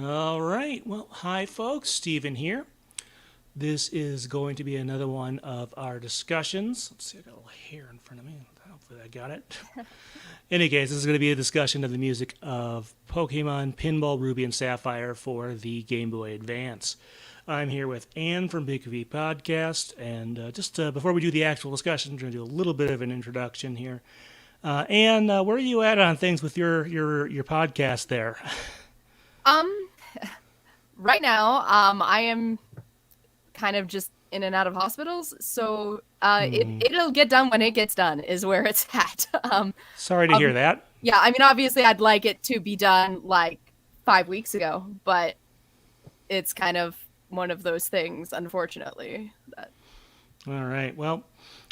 All right. Well, hi, folks. Steven here. This is going to be another one of our discussions. Let's see, I got a little hair in front of me. Hopefully, I got it. In any case, this is going to be a discussion of the music of Pokemon Pinball Ruby and Sapphire for the Game Boy Advance. I'm here with Anne from Pikapi Podcast, and just before we do the actual discussion, we're going to do a little bit of an introduction here. Anne, where are you at on things with your podcast there? Right now, I am kind of just in and out of hospitals, so it'll get done when it gets done is where it's at. Sorry to hear that. Yeah, I mean, obviously I'd like it to be done like 5 weeks ago, but it's kind of one of those things, unfortunately. All right. Well,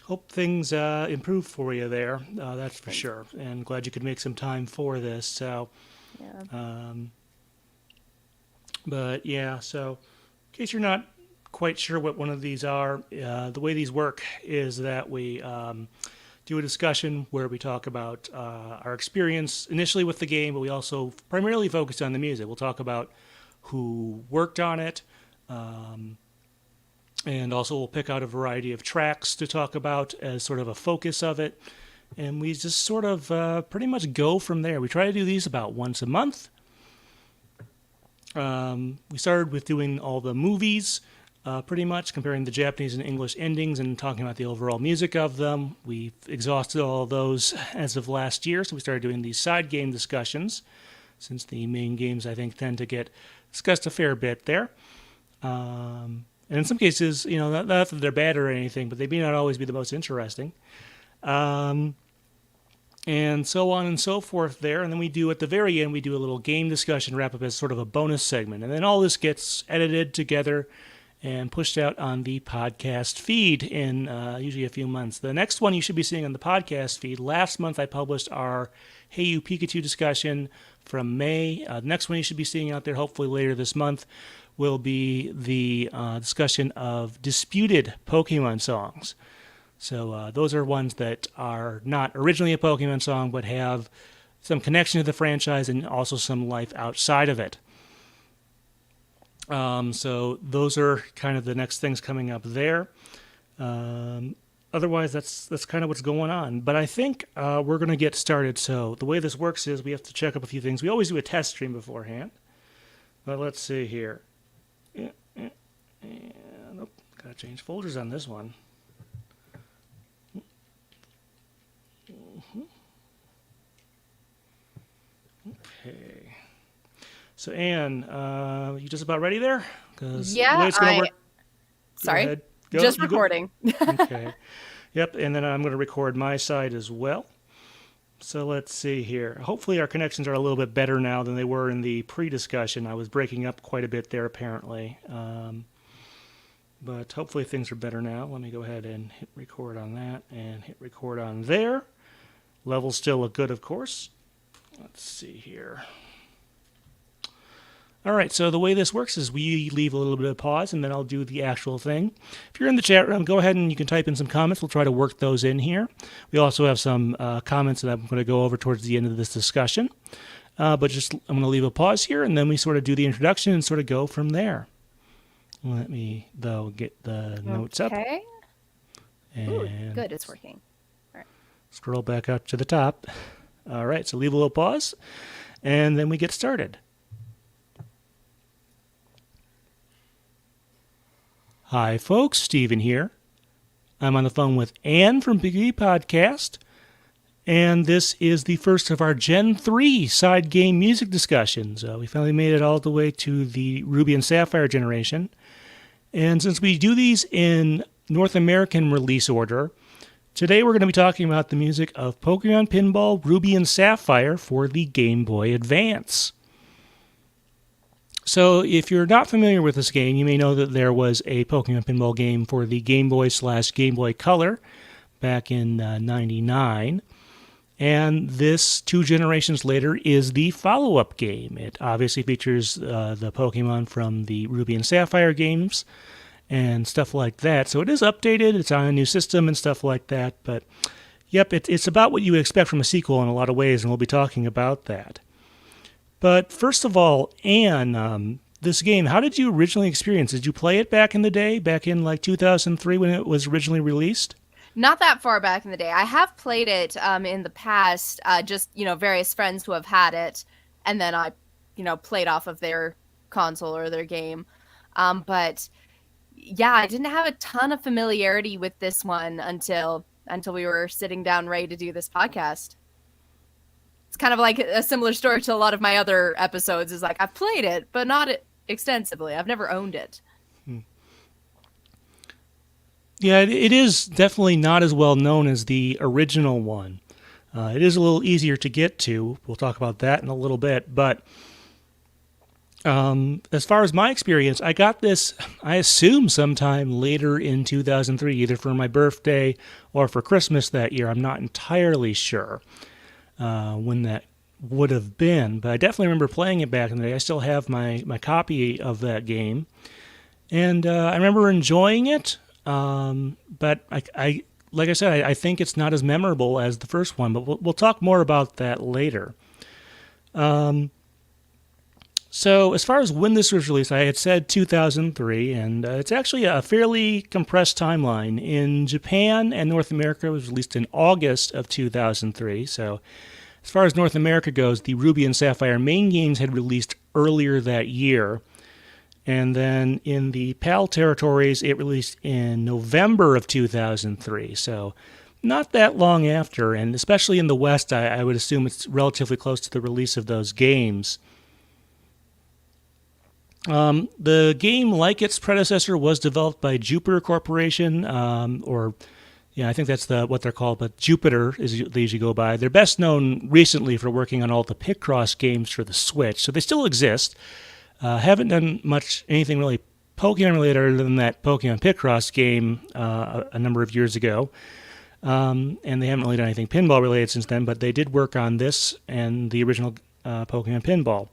hope things improve for you there. That's for sure. And glad you could make some time for this. So, Yeah. But yeah, so in case you're not quite sure what one of these are, the way these work is that we do a discussion where we talk about our experience initially with the game, but we also primarily focus on the music. We'll talk about who worked on it, and also we'll pick out a variety of tracks to talk about as sort of a focus of it. And we just sort of pretty much go from there. We try to do these about once a month. We started with doing all the movies, pretty much, comparing the Japanese and English endings and talking about the overall music of them. We've exhausted all of those as of last year, so we started doing these side game discussions, since the main games, I think, tend to get discussed a fair bit there. And in some cases, you know, not that they're bad or anything, but they may not always be the most interesting. And so on and so forth there. And then we do, at the very end, we do a little game discussion wrap-up as sort of a bonus segment. And then all this gets edited together and pushed out on the podcast feed in usually a few months. The next one you should be seeing on the podcast feed. Last month I published our Hey You Pikachu discussion from May. The next one you should be seeing out there, hopefully later this month, will be the discussion of disputed Pokemon songs. So those are ones that are not originally a Pokemon song, but have some connection to the franchise and also some life outside of it. So those are kind of the next things coming up there. Otherwise, that's kind of what's going on. But I think we're going to get started. So the way this works is we have to check up a few things. We always do a test stream beforehand. But let's see here. Nope, got to change folders on this one. Okay. So, Anne, you just about ready there? Yeah, the way it's gonna work, sorry, just recording. Okay. Yep, and then I'm going to record my side as well. So let's see here. Hopefully our connections are a little bit better now than they were in the pre-discussion. I was breaking up quite a bit there, apparently. But hopefully things are better now. Let me go ahead and hit record on that and hit record on there. Levels still look good, of course. Let's see here. All right, so the way this works is we leave a little bit of pause, and then I'll do the actual thing. If you're in the chat room, go ahead and you can type in some comments. We'll try to work those in here. We also have some comments that I'm going to go over towards the end of this discussion. But just I'm going to leave a pause here, and then we sort of do the introduction and sort of go from there. Let me, though, get the notes up. Okay. And Ooh, good, it's working. All right. Scroll back up to the top. All right, so leave a little pause, and then we get started. Hi, folks. Steven here. I'm on the phone with Anne from Pikapi Podcast, and this is the first of our Gen 3 side game music discussions. We finally made it all the way to the Ruby and Sapphire generation, and since we do these in North American release order, today we're going to be talking about the music of Pokemon Pinball Ruby and Sapphire for the Game Boy Advance. So if you're not familiar with this game, you may know that there was a Pokemon Pinball game for the Game Boy / Game Boy Color back in '99. And this, 2 generations later, is the follow-up game. It obviously features the Pokemon from the Ruby and Sapphire games and stuff like that. So it is updated, it's on a new system and stuff like that. But, yep, it's about what you would expect from a sequel in a lot of ways, and we'll be talking about that. But first of all, Anne, this game, how did you originally experience? Did you play it back in the day, back in like 2003 when it was originally released? Not that far back in the day. I have played it in the past, just, various friends who have had it, and then I, played off of their console or their game. But yeah, I didn't have a ton of familiarity with this one until we were sitting down ready to do this podcast. It's kind of like a similar story to a lot of my other episodes. Is like I've played it, but not extensively. I've never owned it. Yeah, it is definitely not as well known as the original one. It is a little easier to get to. We'll talk about that in a little bit. But as far as my experience, I got this, I assume, sometime later in 2003, either for my birthday or for Christmas that year. I'm not entirely sure when that would have been. But I definitely remember playing it back in the day. I still have my copy of that game. And I remember enjoying it. But I like I said, I think it's not as memorable as the first one, but we'll talk more about that later. So as far as when this was released, I had said 2003, and it's actually a fairly compressed timeline. In Japan and North America, it was released in August of 2003. So as far as North America goes, the Ruby and Sapphire main games had released earlier that year. And then in the PAL territories, it released in November of 2003. So not that long after, and especially in the West, I would assume it's relatively close to the release of those games. The game, like its predecessor, was developed by Jupiter Corporation, I think that's what they're called, but Jupiter is they usually go by. They're best known recently for working on all the Picross games for the Switch, so they still exist. Haven't done anything really Pokemon related other than that Pokemon Picross game a number of years ago. And they haven't really done anything pinball related since then, but they did work on this and the original Pokemon Pinball,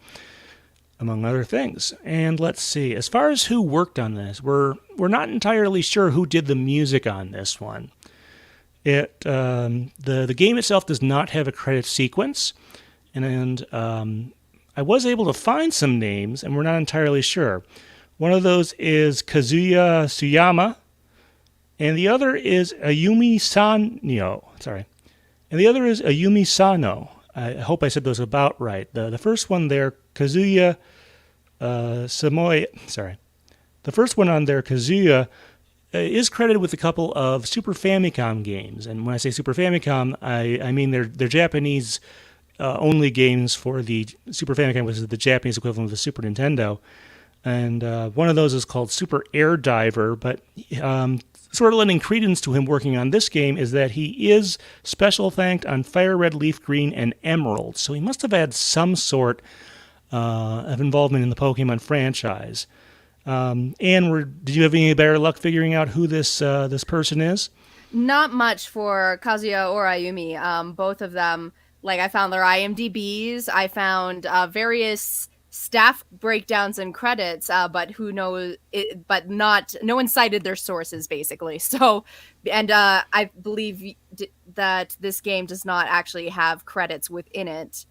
among other things. And let's see, as far as who worked on this, we're not entirely sure who did the music on this one. The game itself does not have a credit sequence, and I was able to find some names, and we're not entirely sure. One of those is Kazuya Suyama, and the other is Ayumi Sano. And the other is Ayumi Sano. I hope I said those about right. The first one there, Kazuya Samoy. The first one on there, Kazuya, is credited with a couple of Super Famicom games. And when I say Super Famicom, I mean they're Japanese only games for the Super Famicom, which is the Japanese equivalent of the Super Nintendo. And one of those is called Super Air Diver, but sort of lending credence to him working on this game is that he is special thanked on Fire Red, Leaf Green, and Emerald. So he must have had some sort of involvement in the Pokemon franchise. Anne, did you have any better luck figuring out who this person is? Not much for Kazuya or Ayumi. Both of them, like, I found their IMDb's, I found various staff breakdowns and credits, but who knows it, but no one cited their sources, basically. So, and I believe that this game does not actually have credits within it.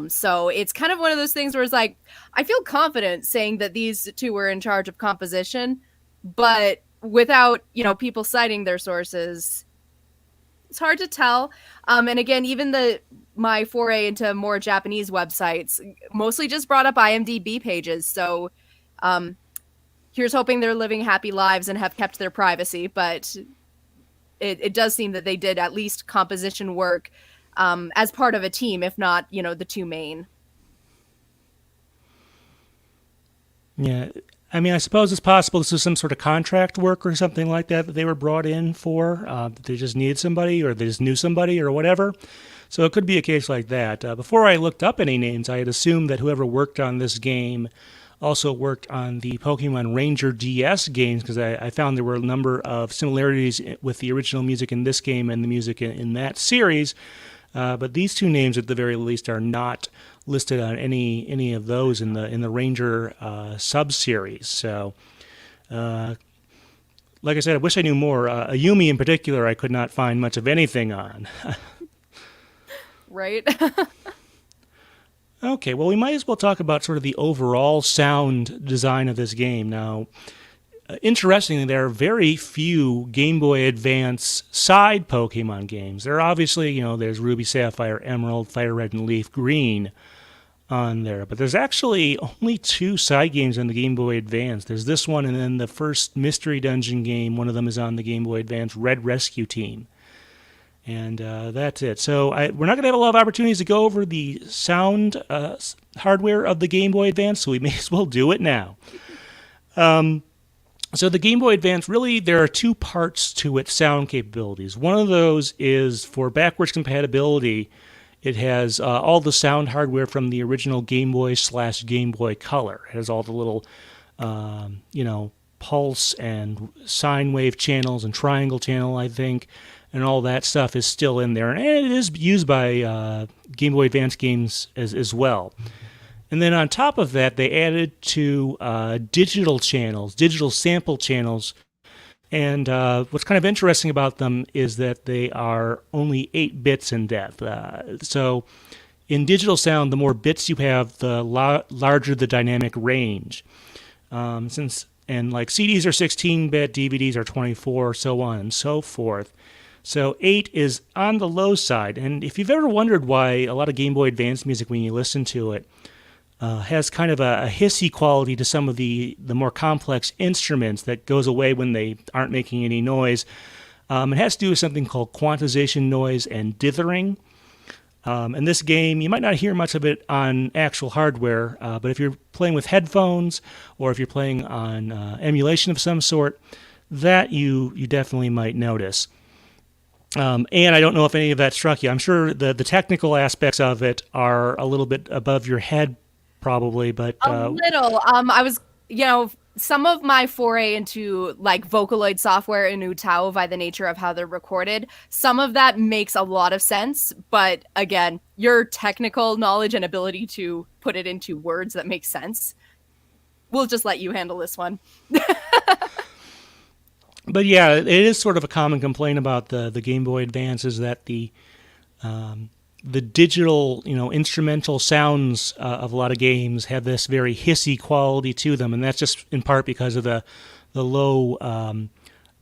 So it's kind of one of those things where it's like, I feel confident saying that these two were in charge of composition, but without, people citing their sources, it's hard to tell. And again, even my foray into more Japanese websites mostly just brought up IMDb pages. So here's hoping they're living happy lives and have kept their privacy. But it does seem that they did at least composition work as part of a team, if not, the two main. Yeah. I mean, I suppose it's possible this is some sort of contract work or something like that they were brought in for. That they just needed somebody or they just knew somebody or whatever. So it could be a case like that. Before I looked up any names, I had assumed that whoever worked on this game also worked on the Pokemon Ranger DS games, because I found there were a number of similarities with the original music in this game and the music in that series. But these two names, at the very least, are not listed on any of those in the Ranger sub-series. So, like I said, I wish I knew more. Ayumi, in particular, I could not find much of anything on. Right. Okay, well, we might as well talk about sort of the overall sound design of this game. Now, interestingly, there are very few Game Boy Advance side Pokemon games. There are obviously, there's Ruby, Sapphire, Emerald, Fire Red, and Leaf Green on there. But there's actually only 2 side games on the Game Boy Advance. There's this one, and then the first Mystery Dungeon game, one of them is on the Game Boy Advance, Red Rescue Team. And that's it. So we're not going to have a lot of opportunities to go over the sound hardware of the Game Boy Advance, so we may as well do it now. So the Game Boy Advance, really, there are 2 parts to its sound capabilities. One of those is for backwards compatibility. It has all the sound hardware from the original Game Boy / Game Boy Color. It has all the little, pulse and sine wave channels and triangle channel, I think, and all that stuff is still in there. And it is used by Game Boy Advance games as well. And then on top of that, they added 2 digital channels, digital sample channels. And what's kind of interesting about them is that they are only 8 bits in depth. So in digital sound, the more bits you have, the larger the dynamic range. And like CDs are 16-bit, DVDs are 24, so on and so forth. So 8 is on the low side. And if you've ever wondered why a lot of Game Boy Advance music, when you listen to it, has kind of a hissy quality to some of the more complex instruments that goes away when they aren't making any noise. It has to do with something called quantization noise and dithering. In this game, you might not hear much of it on actual hardware, but if you're playing with headphones or if you're playing on emulation of some sort, that you definitely might notice. And I don't know if any of that struck you. I'm sure the technical aspects of it are a little bit above your head, probably, but a little. I was, some of my foray into like Vocaloid software in Utao by the nature of how they're recorded, some of that makes a lot of sense. But again, your technical knowledge and ability to put it into words that make sense, we'll just let you handle this one. But yeah, it is sort of a common complaint about the Game Boy Advance is that the digital, instrumental sounds of a lot of games have this very hissy quality to them, and that's just in part because of the low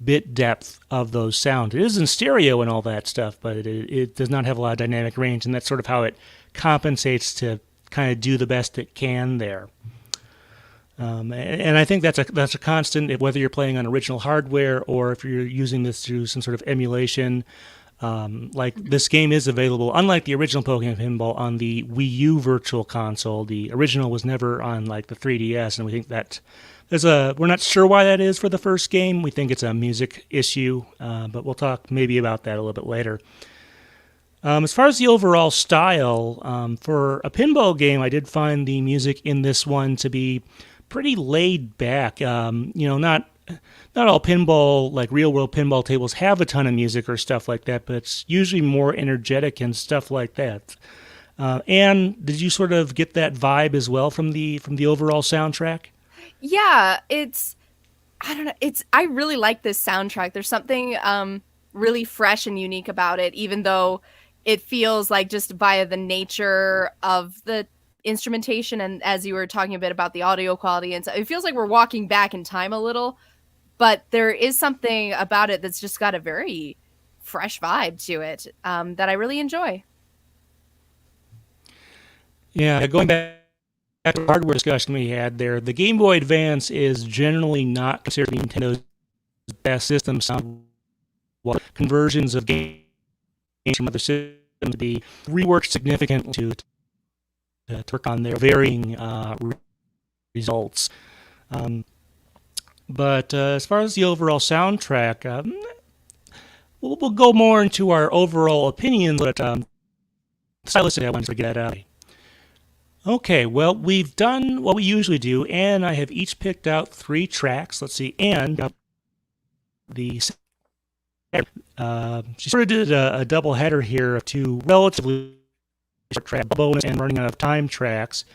bit depth of those sounds. It is in stereo and all that stuff, but it does not have a lot of dynamic range, and that's sort of how it compensates to kind of do the best it can there. And I think that's a constant, whether you're playing on original hardware or if you're using this through some sort of emulation. Like this game is available, unlike the original Pokemon Pinball, on the Wii U Virtual Console. The original was never on like the 3DS, and we think that we're not sure why that is for the first game. We think it's a music issue, but we'll talk maybe about that a little bit later. As far as the overall style, for a pinball game, I did find the music in this one to be pretty laid back. Not all pinball, like real world pinball tables, have a ton of music or stuff like that, but it's usually more energetic and stuff like that. And did you sort of get that vibe as well from the overall soundtrack? Yeah, I don't know. I really like this soundtrack. There's something really fresh and unique about it, even though it feels like just via the nature of the instrumentation, and as you were talking a bit about the audio quality, and so it feels like we're walking back in time a little, but there is something about it that's just got a very fresh vibe to it that I really enjoy. Yeah, going back to the hardware discussion we had there, the Game Boy Advance is generally not considered Nintendo's best system. Some conversions of games from other systems to be reworked significantly to work on their varying results. But as far as the overall soundtrack, we'll go more into our overall opinions, but stylistically, I wanted to get that out. Okay, well, we've done what we usually do, and I have each picked out 3 tracks. Let's see, and she sort of did a double header here of 2 relatively short tracks, bonus and running out of time tracks.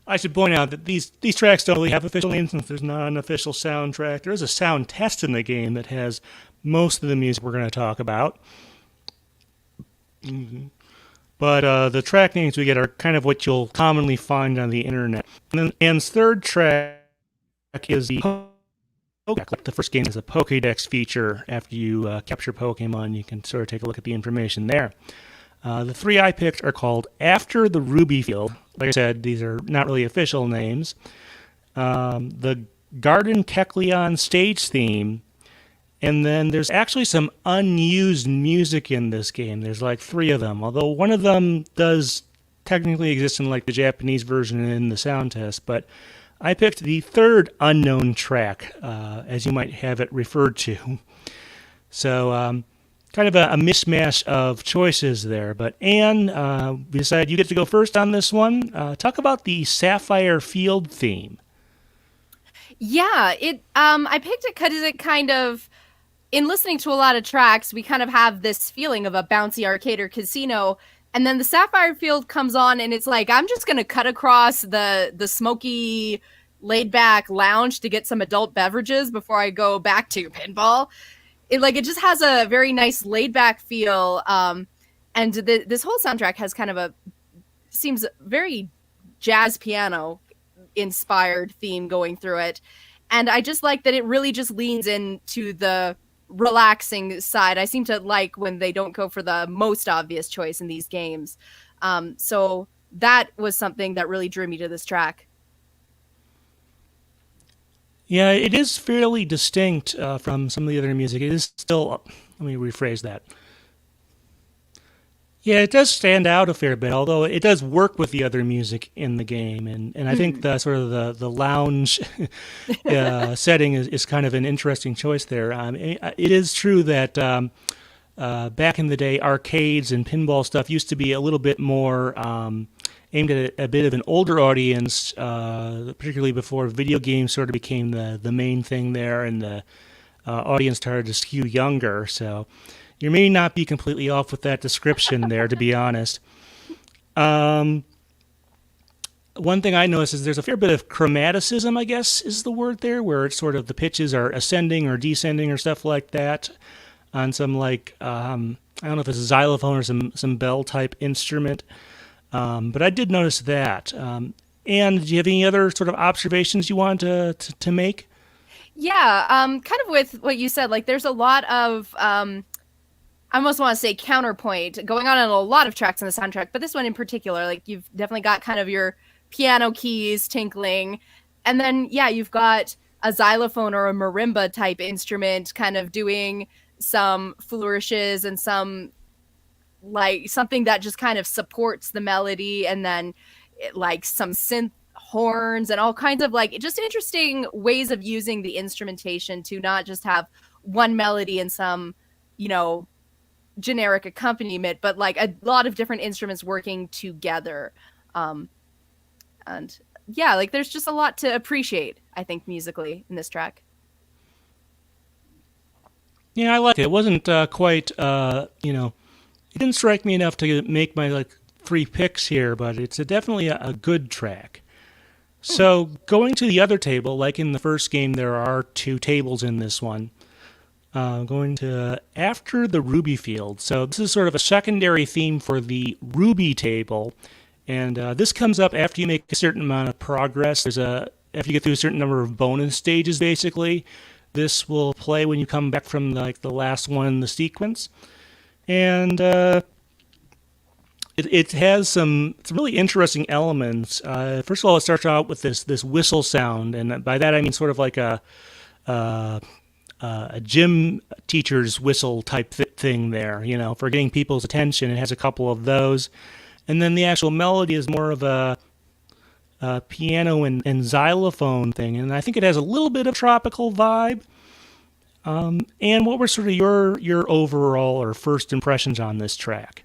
I should point out that these tracks don't really have official names since there's not an official soundtrack. There is a sound test in the game that has most of the music we're going to talk about. Mm-hmm. But the track names we get are kind of what you'll commonly find on the internet. And then Anne's third track is the Pokedex. The first game is a Pokedex feature. After you capture Pokemon, you can sort of take a look at the information there. The three I picked are called After the Ruby Field. Like I said, these are not really official names. The Garden Keklian stage theme. And then there's actually some unused music in this game. There's like three of them, although one of them does technically exist in like the Japanese version in the sound test. But I picked the third unknown track, as you might have it referred to. So kind of a mishmash of choices there. But Anne, we decided you get to go first on this one. Talk about the Sapphire Field theme. Yeah, I picked it because it kind of, in listening to a lot of tracks, we kind of have this feeling of a bouncy arcade or casino, and then the Sapphire Field comes on, and it's like, I'm just going to cut across the smoky, laid-back lounge to get some adult beverages before I go back to pinball. It just has a very nice laid-back feel, and this whole soundtrack has kind of seems very jazz piano-inspired theme going through it, and I just like that it really just leans into the relaxing side. I seem to like when they don't go for the most obvious choice in these games. So that was something that really drew me to this track. Yeah, it is fairly distinct from some of the other music. It is still, let me rephrase that. Yeah, it does stand out a fair bit, although it does work with the other music in the game. And I think the sort of the lounge setting is kind of an interesting choice there. It is true that back in the day, arcades and pinball stuff used to be a little bit more aimed at a bit of an older audience, particularly before video games sort of became the main thing there, and the audience started to skew younger. So you may not be completely off with that description there, to be honest. One thing I noticed is there's a fair bit of chromaticism, I guess is the word there, where it's sort of the pitches are ascending or descending or stuff like that on some like, I don't know if it's a xylophone or some bell-type instrument. But I did notice that. And do you have any other sort of observations you want to make? Yeah, kind of with what you said, like there's a lot of I almost want to say counterpoint going on in a lot of tracks in the soundtrack, but this one in particular, like you've definitely got kind of your piano keys tinkling, and then yeah, you've got a xylophone or a marimba type instrument kind of doing some flourishes and some like something that just kind of supports the melody, and then like some synth horns and all kinds of like just interesting ways of using the instrumentation to not just have one melody and some, generic accompaniment, but like a lot of different instruments working together. And yeah, like there's just a lot to appreciate, I think, musically in this track. Yeah, I liked it. It wasn't quite, it didn't strike me enough to make my like three picks here, but it's definitely a good track. So going to the other table, like in the first game, there are two tables in this one. Going to After the Ruby Field. So this is sort of a secondary theme for the Ruby table. And this comes up after you make a certain amount of progress. After you get through a certain number of bonus stages, basically. This will play when you come back from the last one in the sequence. And it has some really interesting elements. First of all, it starts out with this whistle sound. And by that I mean sort of like a gym teacher's whistle type thing there, for getting people's attention. It has a couple of those. And then the actual melody is more of a piano and xylophone thing. And I think it has a little bit of tropical vibe. And what were sort of your overall or first impressions on this track?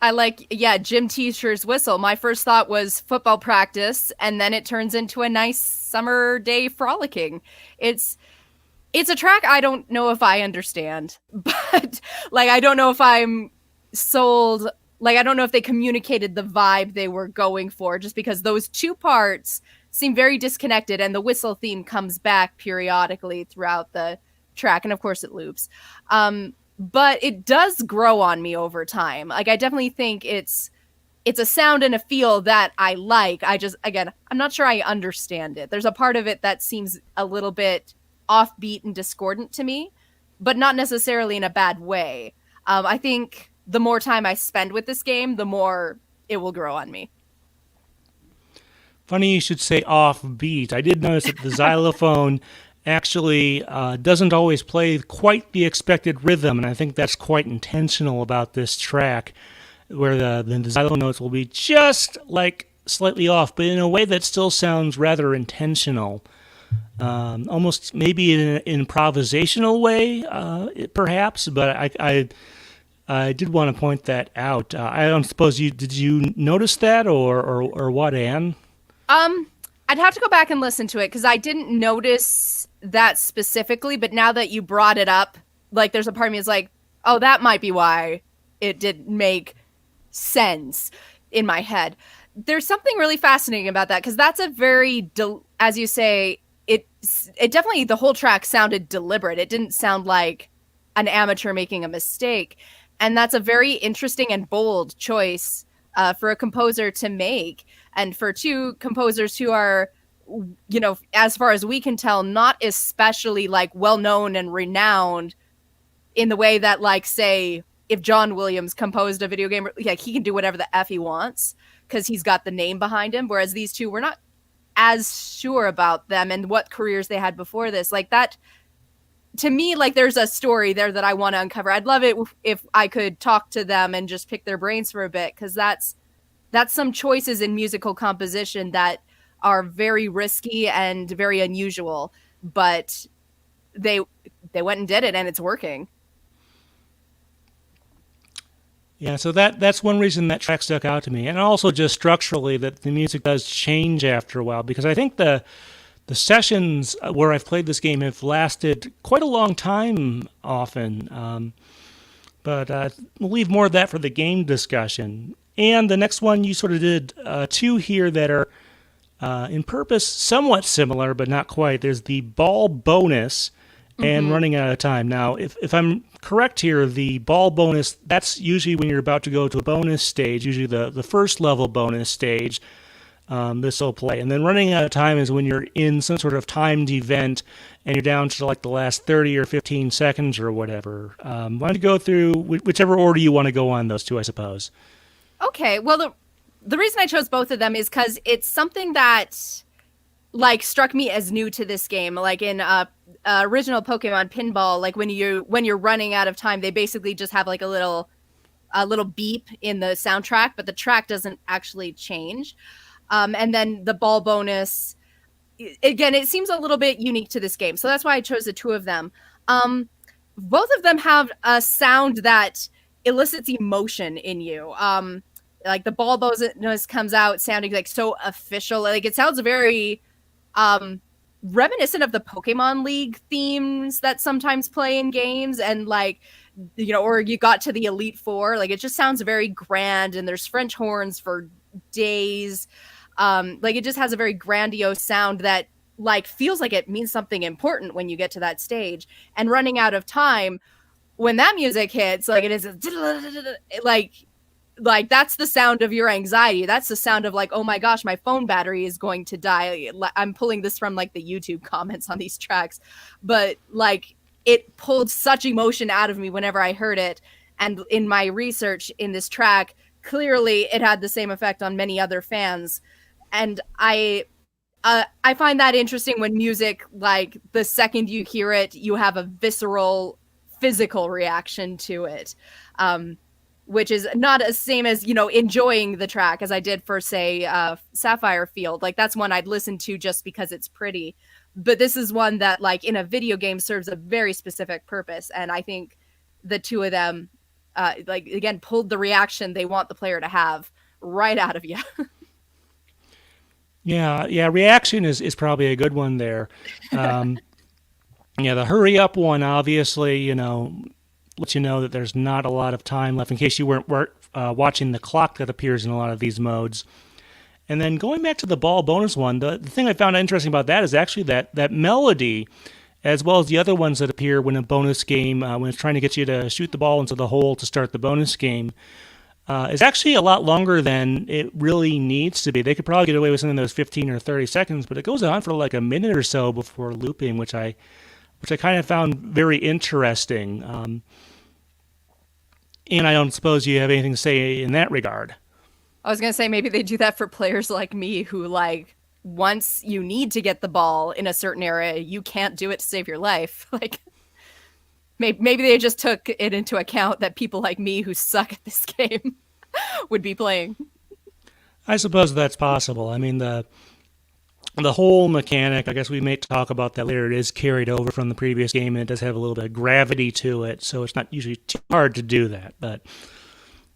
I like, gym teacher's whistle. My first thought was football practice, and then it turns into a nice summer day frolicking. It's a track I don't know if I understand, but like I don't know if I'm sold. Like I don't know if they communicated the vibe they were going for, just because those two parts seem very disconnected, and the whistle theme comes back periodically throughout the track, and of course it loops. but it does grow on me over time. Like, I definitely think it's a sound and a feel that I like. I just, again, I'm not sure I understand it. There's a part of it that seems a little bit offbeat and discordant to me, but not necessarily in a bad way. I think the more time I spend with this game, the more it will grow on me. Funny you should say offbeat. I did notice that the xylophone actually doesn't always play quite the expected rhythm, and I think that's quite intentional about this track, where the xylophone notes will be just like slightly off, but in a way that still sounds rather intentional. Almost maybe in an improvisational way, perhaps, but I did want to point that out. I don't suppose did you notice that or what, Anne? I'd have to go back and listen to it because I didn't notice that specifically, but now that you brought it up, like there's a part of me is like, oh, that might be why it didn't make sense in my head. There's something really fascinating about that because that's a very, as you say, it definitely, the whole track sounded deliberate. It didn't sound like an amateur making a mistake. And that's a very interesting and bold choice for a composer to make. And for two composers who are, you know, as far as we can tell, not especially like well-known and renowned in the way that, like, say, if John Williams composed a video game, like, he can do whatever the F he wants because he's got the name behind him. Whereas these two, we're not as sure about them and what careers they had before this. Like, that, to me, like, there's a story there that I want to uncover. I'd love it if I could talk to them and just pick their brains for a bit, because that's some choices in musical composition that are very risky and very unusual, but they went and did it, and it's working. Yeah, so that's one reason that track stuck out to me, and also just structurally that the music does change after a while, because I think the sessions where I've played this game have lasted quite a long time often, but we'll leave more of that for the game discussion. And the next one, you sort of did two here that are in purpose somewhat similar, but not quite. There's the ball bonus and running out of time. Now, if I'm correct here, the ball bonus, that's usually when you're about to go to a bonus stage, usually the first level bonus stage. This will play. And then running out of time is when you're in some sort of timed event and you're down to like the last 30 or 15 seconds or whatever. Why don't you go through whichever order you want to go on those two, I suppose. Okay, well, the reason I chose both of them is because it's something that, like, struck me as new to this game. Like in original Pokemon Pinball, like when you're running out of time, they basically just have like a little beep in the soundtrack, but the track doesn't actually change. And then the ball bonus, again, it seems a little bit unique to this game, so that's why I chose the two of them. Both of them have a sound that elicits emotion in you. Like the ball bonus comes out sounding like so official. Like it sounds very reminiscent of the Pokemon League themes that sometimes play in games, and like, you know, or you got to the Elite Four. Like it just sounds very grand, and there's French horns for days. Like it just has a very grandiose sound that like feels like it means something important when you get to that stage. And running out of time, when that music hits, like it is like that's the sound of your anxiety. That's the sound of like, oh my gosh, my phone battery is going to die. I'm pulling this from like the YouTube comments on these tracks, but like it pulled such emotion out of me whenever I heard it. And in my research in this track, clearly it had the same effect on many other fans. And I find that interesting when music, like the second you hear it, you have a visceral physical reaction to it, which is not as same as, you know, enjoying the track as I did for, say, Sapphire Field. Like that's one I'd listen to just because it's pretty. But this is one that, like, in a video game serves a very specific purpose. And I think the two of them, like, again, pulled the reaction they want the player to have right out of you. Yeah, reaction is probably a good one there. Yeah, the hurry up one, obviously, you know, lets you know that there's not a lot of time left in case you weren't watching the clock that appears in a lot of these modes. And then going back to the ball bonus one, the thing I found interesting about that is actually that melody, as well as the other ones that appear when a bonus game, when it's trying to get you to shoot the ball into the hole to start the bonus game, is actually a lot longer than it really needs to be. They could probably get away with something that was 15 or 30 seconds, but it goes on for like a minute or so before looping, which I kind of found very interesting. And I don't suppose you have anything to say in that regard. I was going to say maybe they do that for players like me who, like, once you need to get the ball in a certain area, you can't do it to save your life. Like, maybe they just took it into account that people like me who suck at this game would be playing. I suppose that's possible. I mean, the whole mechanic, I guess we may talk about that later, it is carried over from the previous game, and it does have a little bit of gravity to it, so it's not usually too hard to do that. But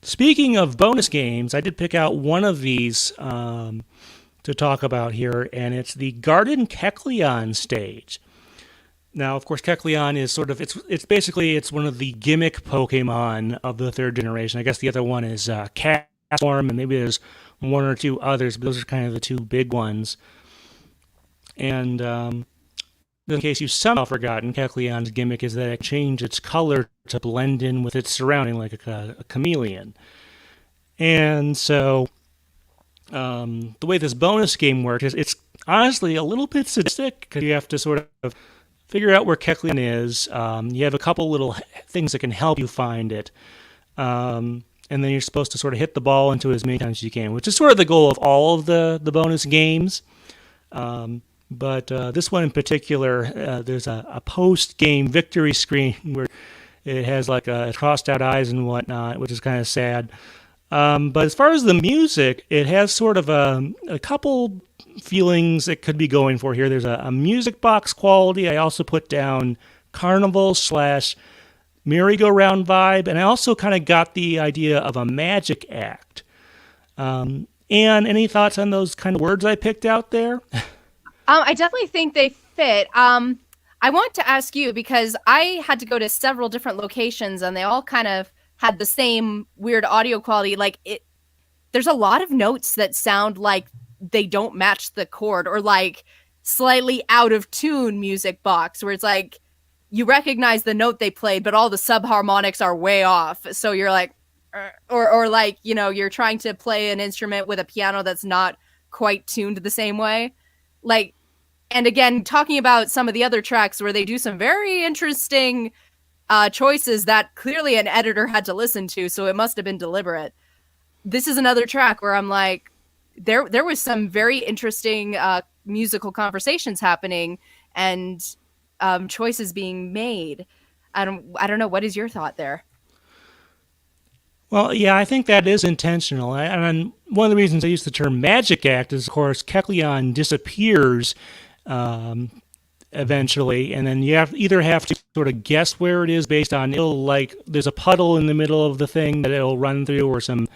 speaking of bonus games, I did pick out one of these to talk about here, and it's the Garden Keklian stage. Now, of course, Keklian is sort of, it's basically, it's one of the gimmick Pokemon of the third generation. I guess the other one is Castform, and maybe there's one or two others, but those are kind of the two big ones. And in case you've somehow forgotten, Keklian's gimmick is that it changes its color to blend in with its surrounding like a chameleon. And so the way this bonus game works is it's honestly a little bit sadistic because you have to sort of figure out where Keklian is. You have a couple little things that can help you find it. And then you're supposed to sort of hit the ball into it as many times as you can, which is sort of the goal of all of the bonus games. But this one in particular, there's a post-game victory screen where it has like crossed out eyes and whatnot, which is kind of sad. But as far as the music, it has sort of a couple feelings it could be going for here. There's a music box quality. I also put down carnival / merry-go-round vibe, and I also kind of got the idea of a magic act. And any thoughts on those kind of words I picked out there? I definitely think they fit. I want to ask you because I had to go to several different locations and they all kind of had the same weird audio quality. Like there's a lot of notes that sound like they don't match the chord, or like slightly out of tune music box where it's like you recognize the note they played, but all the subharmonics are way off. So you're like, or like, you know, you're trying to play an instrument with a piano that's not quite tuned the same way. Like, and again, talking about some of the other tracks where they do some very interesting choices that clearly an editor had to listen to, so it must have been deliberate. This is another track where I'm like, there was some very interesting musical conversations happening and choices being made. I don't know. What is your thought there? Well, yeah, I think that is intentional. And one of the reasons I use the term magic act is, of course, Keklian disappears eventually, and then you either have to sort of guess where it is based on, there's a puddle in the middle of the thing that it'll run through, or some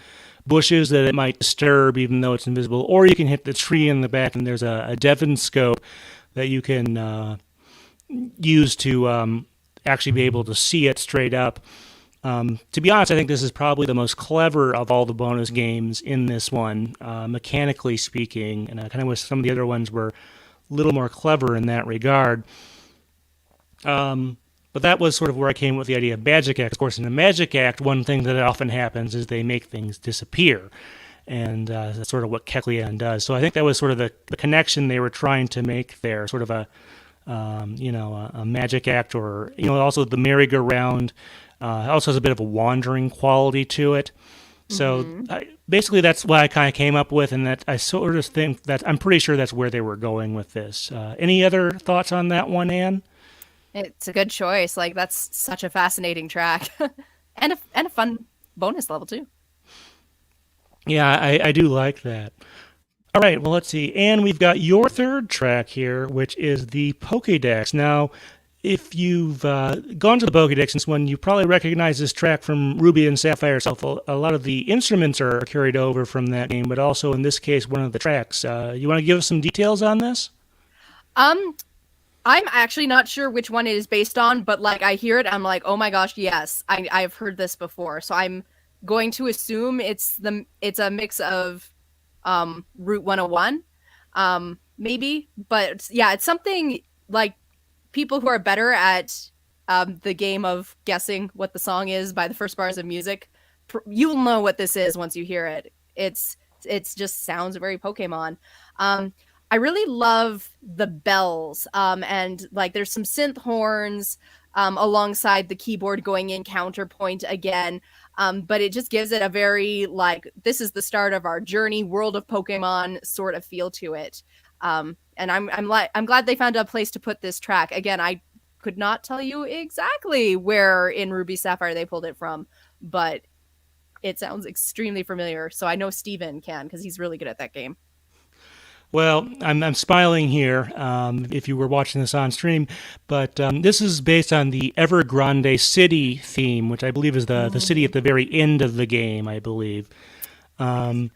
bushes that it might disturb even though it's invisible, or you can hit the tree in the back and there's a Devon scope that you can use to actually be able to see it straight up. To be honest, I think this is probably the most clever of all the bonus games in this one, mechanically speaking, and I kind of wish some of the other ones were a little more clever in that regard. But that was sort of where I came with the idea of Magic Act. Of course, in a Magic Act, one thing that often happens is they make things disappear, and that's sort of what Keklian does. So I think that was sort of the connection they were trying to make there, sort of a Magic Act, or also the merry-go-round. Also has a bit of a wandering quality to it. So basically that's what I kind of came up with, and that I sort of think that I'm pretty sure that's where they were going with this. Any other thoughts on that one, Anne? It's a good choice. Like, that's such a fascinating track. and a fun bonus level too. Yeah, I do like that. All right, well, let's see. Anne, we've got your third track here, which is the Pokédex. Now, if you've gone to the Pokédex in this one, you probably recognize this track from Ruby and Sapphire. So a lot of the instruments are carried over from that game, but also in this case, one of the tracks. You want to give us some details on this? I'm actually not sure which one it is based on, but like I hear it, I'm like, oh my gosh, yes, I've heard this before. So I'm going to assume it's a mix of Route 101, maybe, but yeah, it's something like people who are better at the game of guessing what the song is by the first bars of music, you'll know what this is once you hear it. It's just sounds very Pokemon. I really love the bells, and like there's some synth horns alongside the keyboard going in counterpoint again. But it just gives it a very like, this is the start of our journey, world of Pokemon sort of feel to it. And I'm glad they found a place to put this track. Again, I could not tell you exactly where in Ruby Sapphire they pulled it from, but it sounds extremely familiar. So I know Steven can, because he's really good at that game. Well, I'm smiling here if you were watching this on stream, but this is based on the Evergrande City theme, which I believe is the city at the very end of the game, I believe, of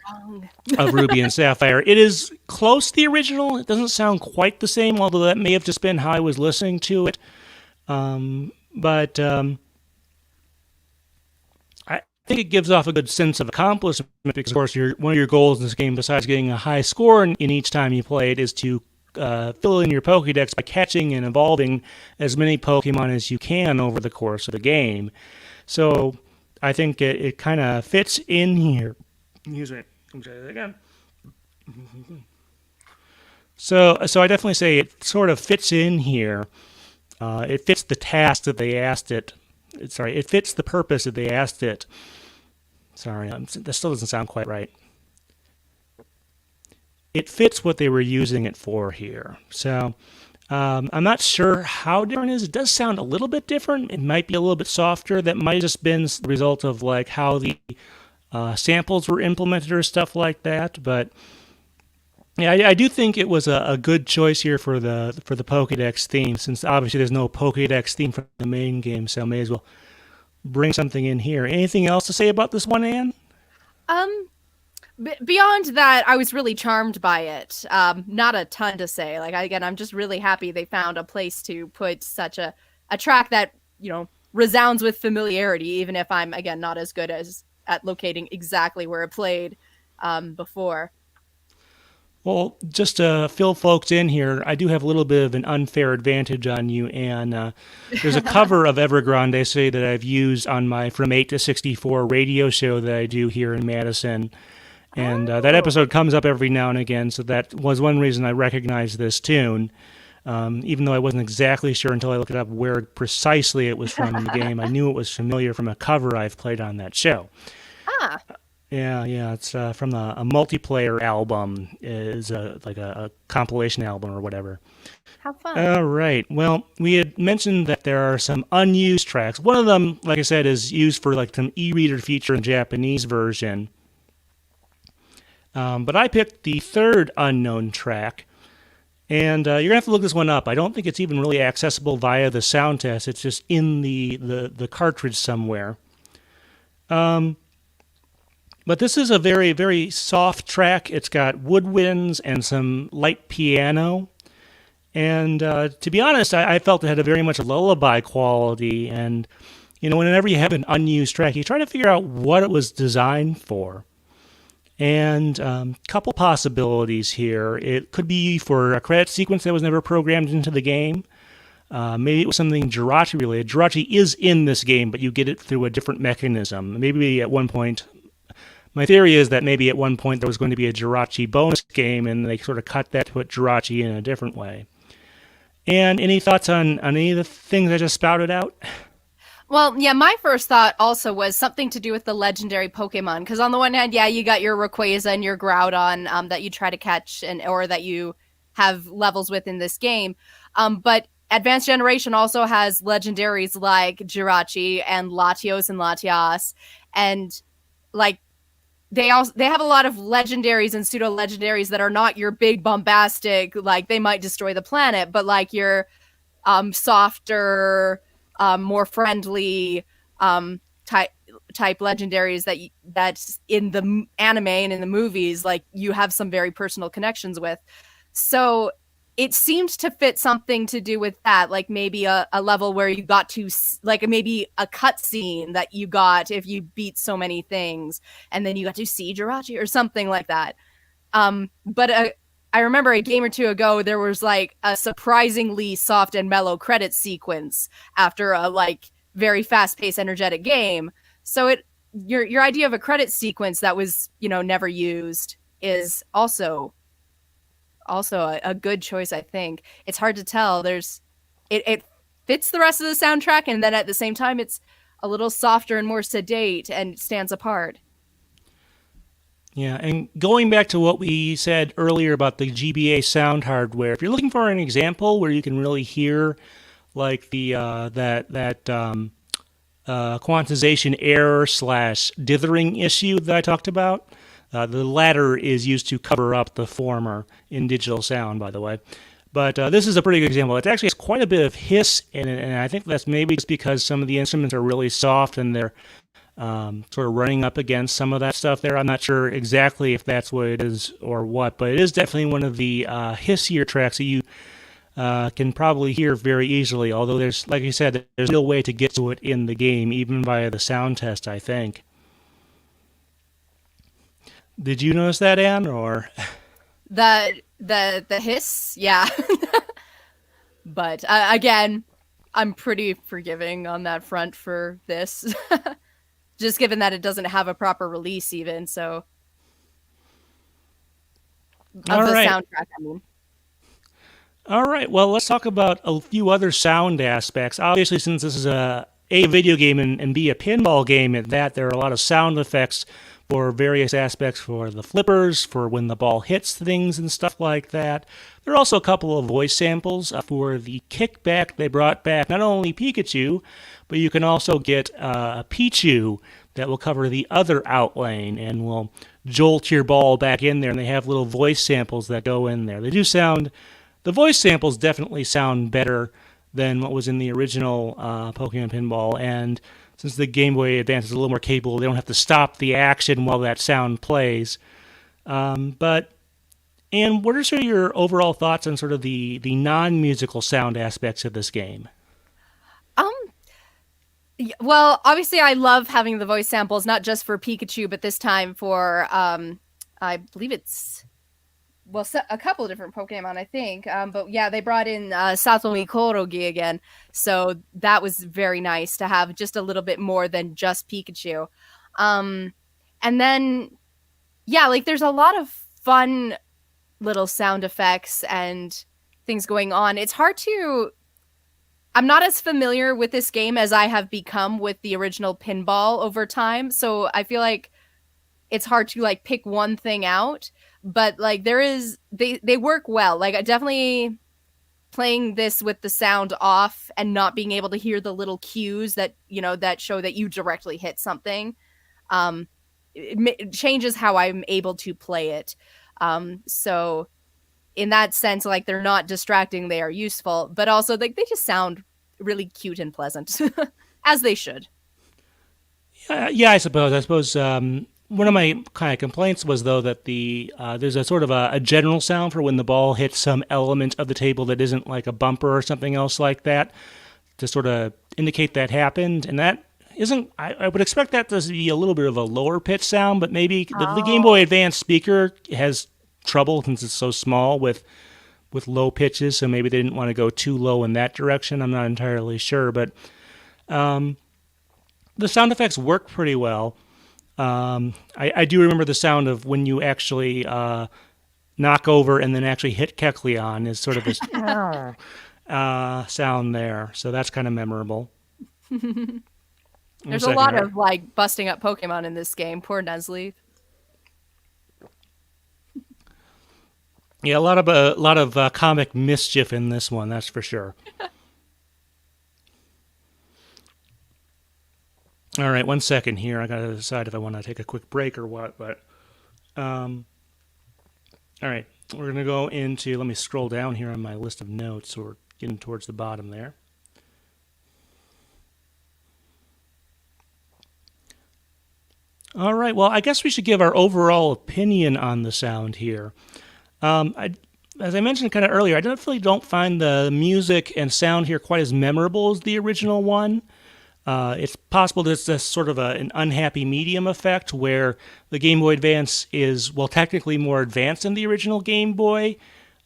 Ruby and Sapphire. It is close to the original. It doesn't sound quite the same, although that may have just been how I was listening to it. But I think it gives off a good sense of accomplishment because, of course, one of your goals in this game, besides getting a high score in each time you play it, is to fill in your Pokédex by catching and evolving as many Pokemon as you can over the course of the game. So I think it kind of fits in here. Excuse me. Let me try that again. So I definitely say it sort of fits in here. It fits the task that they asked it. It fits the purpose that they asked it. Sorry, that still doesn't sound quite right. It fits what they were using it for here. So I'm not sure how different it is. It does sound a little bit different. It might be a little bit softer. That might have just been the result of like how the samples were implemented or stuff like that. But yeah, I do think it was a good choice here for the Pokédex theme, since obviously there's no Pokédex theme for the main game, so I may as well bring something in here. Anything else to say about this one, Anne? Beyond that, I was really charmed by it. Not a ton to say. Like, again, I'm just really happy they found a place to put such a track that, resounds with familiarity, even if I'm, again, not as good at locating exactly where it played before. Well, just to fill folks in here, I do have a little bit of an unfair advantage on you, and there's a cover of Evergrande City that I've used on my From 8 to 64 radio show that I do here in Madison, and that episode comes up every now and again, so that was one reason I recognized this tune, even though I wasn't exactly sure until I looked it up where precisely it was from in the game. I knew it was familiar from a cover I've played on that show. Ah. Yeah, it's from a multiplayer album. Is like a compilation album or whatever. How fun. All right. Well, we had mentioned that there are some unused tracks. One of them, like I said, is used for like some e-reader feature in the Japanese version. But I picked the third unknown track. And you're going to have to look this one up. I don't think it's even really accessible via the sound test. It's just in the cartridge somewhere. But this is a very, very soft track. It's got woodwinds and some light piano. And to be honest, I felt it had a very much lullaby quality. And, whenever you have an unused track, you try to figure out what it was designed for. And a couple possibilities here. It could be for a credit sequence that was never programmed into the game. Maybe it was something Jirachi related. Jirachi is in this game, but you get it through a different mechanism. Maybe at one point... My theory is that maybe at one point there was going to be a Jirachi bonus game, and they sort of cut that to put Jirachi in a different way. And any thoughts on any of the things I just spouted out? Well, yeah, my first thought also was something to do with the legendary Pokemon. Because on the one hand, yeah, you got your Rayquaza and your Groudon that you try to catch or that you have levels with in this game. But Advanced Generation also has legendaries like Jirachi and Latios and Latias. And, like, they have a lot of legendaries and pseudo legendaries that are not your big bombastic, like they might destroy the planet, but like your softer, more friendly type legendaries that's in the anime and in the movies, like you have some very personal connections with. So it seemed to fit something to do with that, like maybe a level where you got to, like maybe a cutscene that you got if you beat so many things, and then you got to see Jirachi or something like that. But I remember a game or two ago, there was like a surprisingly soft and mellow credit sequence after a like very fast paced, energetic game. So your idea of a credit sequence that was, never used is also a good choice, I think. It's hard to tell. It fits the rest of the soundtrack, and then at the same time, it's a little softer and more sedate and stands apart. Yeah, and going back to what we said earlier about the GBA sound hardware, if you're looking for an example where you can really hear like the quantization error / dithering issue that I talked about, the latter is used to cover up the former in digital sound, by the way. But this is a pretty good example. It actually has quite a bit of hiss in it, and I think that's maybe just because some of the instruments are really soft and they're sort of running up against some of that stuff there. I'm not sure exactly if that's what it is or what, but it is definitely one of the hissier tracks that you can probably hear very easily, although there's, like you said, there's no way to get to it in the game, even via the sound test, I think. Did you notice that, Anne, or...? The hiss, yeah. But again, I'm pretty forgiving on that front for this. Just given that it doesn't have a proper release even, so... All right. Soundtrack, I mean. All right, well, let's talk about a few other sound aspects. Obviously, since this is a video game and B, a pinball game, at that, there are a lot of sound effects for various aspects for the flippers, for when the ball hits things and stuff like that. There are also a couple of voice samples for the kickback. They brought back not only Pikachu, but you can also get Pichu that will cover the other out lane and will jolt your ball back in there, and they have little voice samples that go in there. They do sound... The voice samples definitely sound better than what was in the original Pokemon Pinball, and since the Game Boy Advance is a little more capable, they don't have to stop the action while that sound plays. But, Anne, what are sort of your overall thoughts on sort of the non-musical sound aspects of this game? Well, obviously I love having the voice samples, not just for Pikachu, but this time for, I believe it's... Well, a couple of different Pokemon, I think. But yeah, they brought in Satomi Korogi again. So that was very nice to have just a little bit more than just Pikachu. And then, yeah, like there's a lot of fun little sound effects and things going on. It's hard to... I'm not as familiar with this game as I have become with the original Pinball over time. So I feel like it's hard to like pick one thing out. But like they work well. Like definitely playing this with the sound off and not being able to hear the little cues that that show that you directly hit something, it changes how I'm able to play it. So in that sense, like they're not distracting, they are useful, but also like they just sound really cute and pleasant, as they should. Yeah, I suppose. One of my kind of complaints was, though, that there's a sort of a general sound for when the ball hits some element of the table that isn't like a bumper or something else like that to sort of indicate that happened. And that isn't... I would expect that to be a little bit of a lower pitch sound, but maybe the Game Boy Advance speaker has trouble since it's so small with low pitches, so maybe they didn't want to go too low in that direction. I'm not entirely sure, but the sound effects work pretty well. I do remember the sound of when you actually knock over and then actually hit Keklian is sort of this sound there. So that's kind of memorable. There's a lot of like busting up Pokemon in this game. Poor Nesleaf. Yeah, a lot of comic mischief in this one, that's for sure. All right, 1 second here. I got to decide if I want to take a quick break or what. But all right, we're going to go into... Let me scroll down here on my list of notes. So we're getting towards the bottom there. All right, well, I guess we should give our overall opinion on the sound here. As I mentioned kind of earlier, I definitely don't find the music and sound here quite as memorable as the original one. It's possible that it's a sort of an unhappy medium effect where the Game Boy Advance is, well, technically more advanced than the original Game Boy.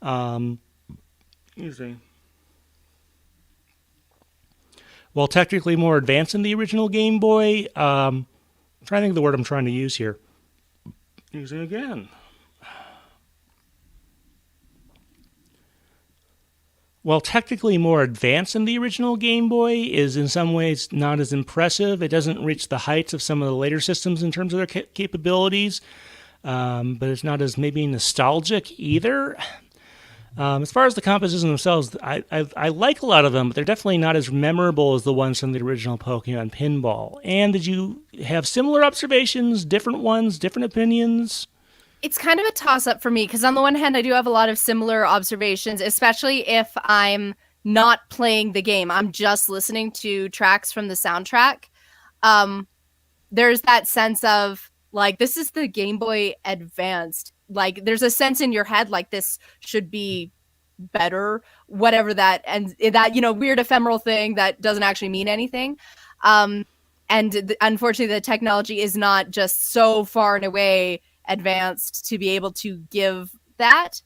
Excuse me. Well, technically more advanced than the original Game Boy. I'm trying to think of the word I'm trying to use here. Using it again. While technically more advanced than the original Game Boy, is in some ways not as impressive. It doesn't reach the heights of some of the later systems in terms of their capabilities, but it's not as maybe nostalgic either. As far as the compositions themselves, I like a lot of them, but they're definitely not as memorable as the ones from the original Pokemon Pinball. And did you have similar observations, different ones, different opinions? It's kind of a toss-up for me because on the one hand, I do have a lot of similar observations, especially if I'm not playing the game. I'm just listening to tracks from the soundtrack. There's that sense of, like, this is the Game Boy Advanced. Like, there's a sense in your head, like, this should be better, whatever that, and that, weird ephemeral thing that doesn't actually mean anything. Unfortunately, the technology is not just so far and away advanced to be able to give that.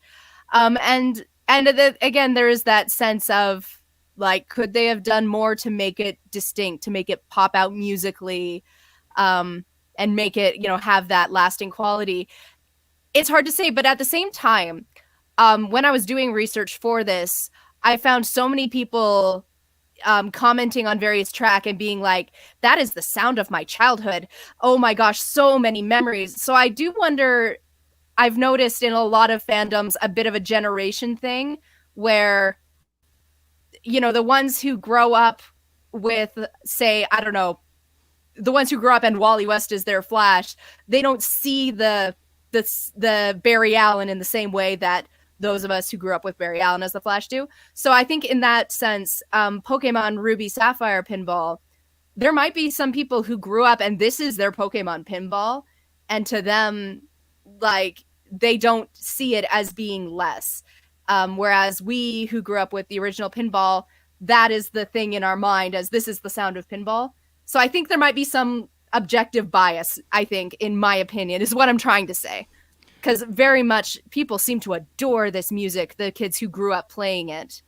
Again, there is that sense of, like, could they have done more to make it distinct, to make it pop out musically, and make it, have that lasting quality? It's hard to say, but at the same time, when I was doing research for this, I found so many people commenting on various track and being like, that is the sound of my childhood. Oh my gosh, so many memories. So I do wonder, I've noticed in a lot of fandoms a bit of a generation thing where, the ones who grow up with, say, I don't know, the ones who grew up and Wally West is their Flash, they don't see the Barry Allen in the same way that those of us who grew up with Barry Allen as the Flash do. So I think in that sense, Pokemon Ruby Sapphire Pinball, there might be some people who grew up and this is their Pokemon Pinball, and to them, like, they don't see it as being less. Whereas we who grew up with the original Pinball, that is the thing in our mind as this is the sound of Pinball. So I think there might be some objective bias, I think, in my opinion, is what I'm trying to say. Because very much people seem to adore this music, the kids who grew up playing it.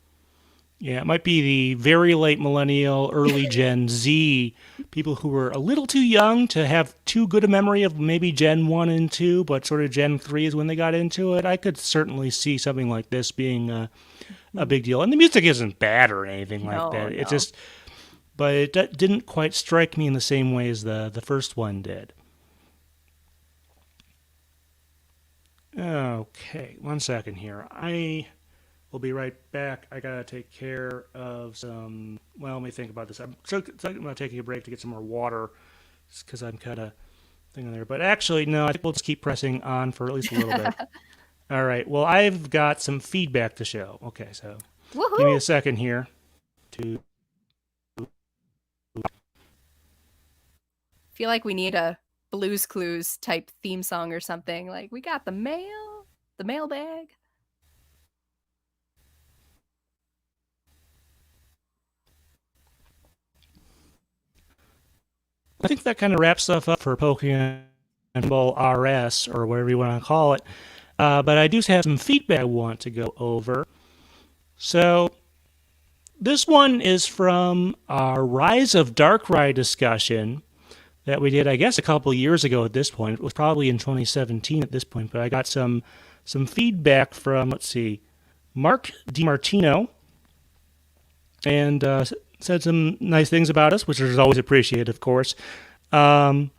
Yeah, it might be the very late millennial, early Gen Z, people who were a little too young to have too good a memory of maybe Gen 1 and 2, but sort of Gen 3 is when they got into it. I could certainly see something like this being a big deal. And the music isn't bad or anything like that. It just, but it didn't quite strike me in the same way as the first one did. Okay, 1 second here. I will be right back. I gotta take care of some. Well, let me think about this. I'm talking about taking a break to get some more water, just because I'm kind of thinking there. But actually, no. I think we'll just keep pressing on for at least a little bit. All right. Well, I've got some feedback to show. Okay, so Woohoo! Give me a second here to. I feel like we need a Blues Clues type theme song or something. Like, we got the mailbag. I think that kind of wraps stuff up for Pokemon Pinball RS, or whatever you want to call it. But I do have some feedback I want to go over. So, this one is from our Rise of Darkrai discussion that we did, I guess, a couple years ago at this point. It was probably in 2017 at this point, but I got some feedback from, let's see, Mark DiMartino, and said some nice things about us, which is always appreciated, of course. But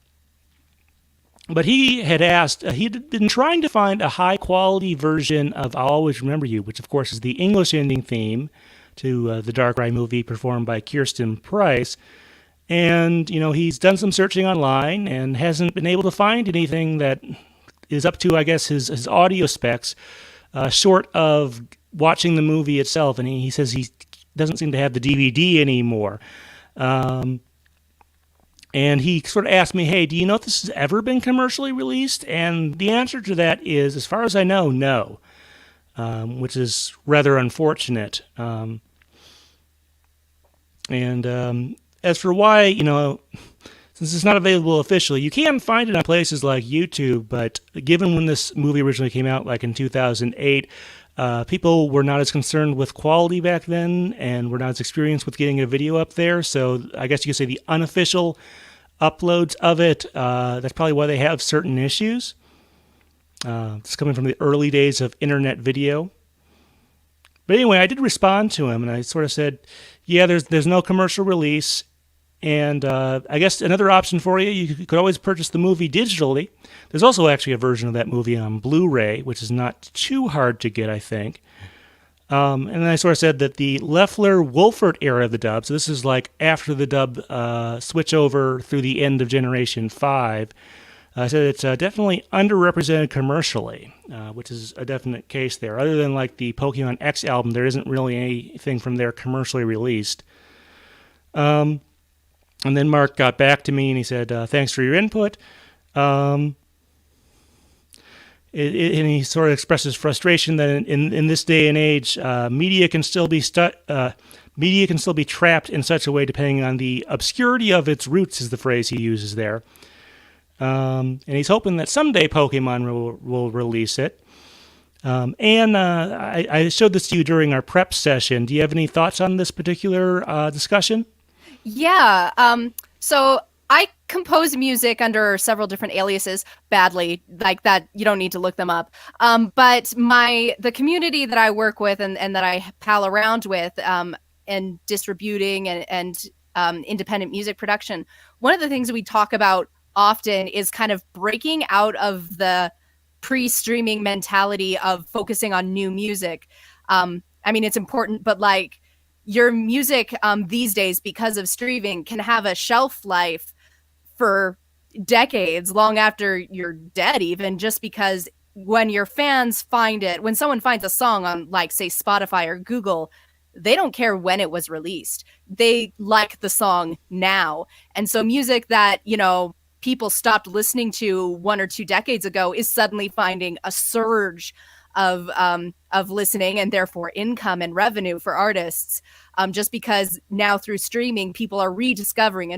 he had asked, he'd been trying to find a high-quality version of I'll Always Remember You, which, of course, is the English ending theme to the Darkrai movie performed by Kirsten Price. And, he's done some searching online and hasn't been able to find anything that is up to, I guess, his audio specs, short of watching the movie itself. And he says he doesn't seem to have the DVD anymore. And he sort of asked me, hey, do you know if this has ever been commercially released? And the answer to that is, as far as I know, no, which is rather unfortunate. as for why, since it's not available officially, you can find it on places like YouTube, but given when this movie originally came out, like in 2008, people were not as concerned with quality back then and were not as experienced with getting a video up there. So I guess you could say the unofficial uploads of it, that's probably why they have certain issues. It's coming from the early days of internet video. But anyway, I did respond to him, and I sort of said, yeah, there's no commercial release. And I guess another option for you, you could always purchase the movie digitally. There's also actually a version of that movie on Blu-ray, which is not too hard to get, I think. And then I sort of said that the Leffler-Wolfert era of the dub, so this is like after the dub switch over through the end of Generation 5, I said it's definitely underrepresented commercially, which is a definite case there. Other than like the Pokemon X album, there isn't really anything from there commercially released. And then Mark got back to me and he said, thanks for your input. And he sort of expresses frustration that in this day and age, media can still be trapped in such a way, depending on the obscurity of its roots, is the phrase he uses there. And he's hoping that someday Pokemon will release it. And I showed this to you during our prep session. Do you have any thoughts on this particular discussion? Yeah. So I compose music under several different aliases, badly, like that. You don't need to look them up. But the community that I work with and that I pal around with, and distributing and independent music production, one of the things we talk about often is kind of breaking out of the pre-streaming mentality of focusing on new music. I mean, it's important, but like your music these days, because of streaming, can have a shelf life for decades, long after you're dead, even, just because when your fans find it, when someone finds a song on, like, say, Spotify or Google, they don't care when it was released. They like the song now. And so music that, people stopped listening to 1 or 2 decades ago is suddenly finding a surge of listening, and therefore income and revenue for artists, just because now through streaming people are rediscovering.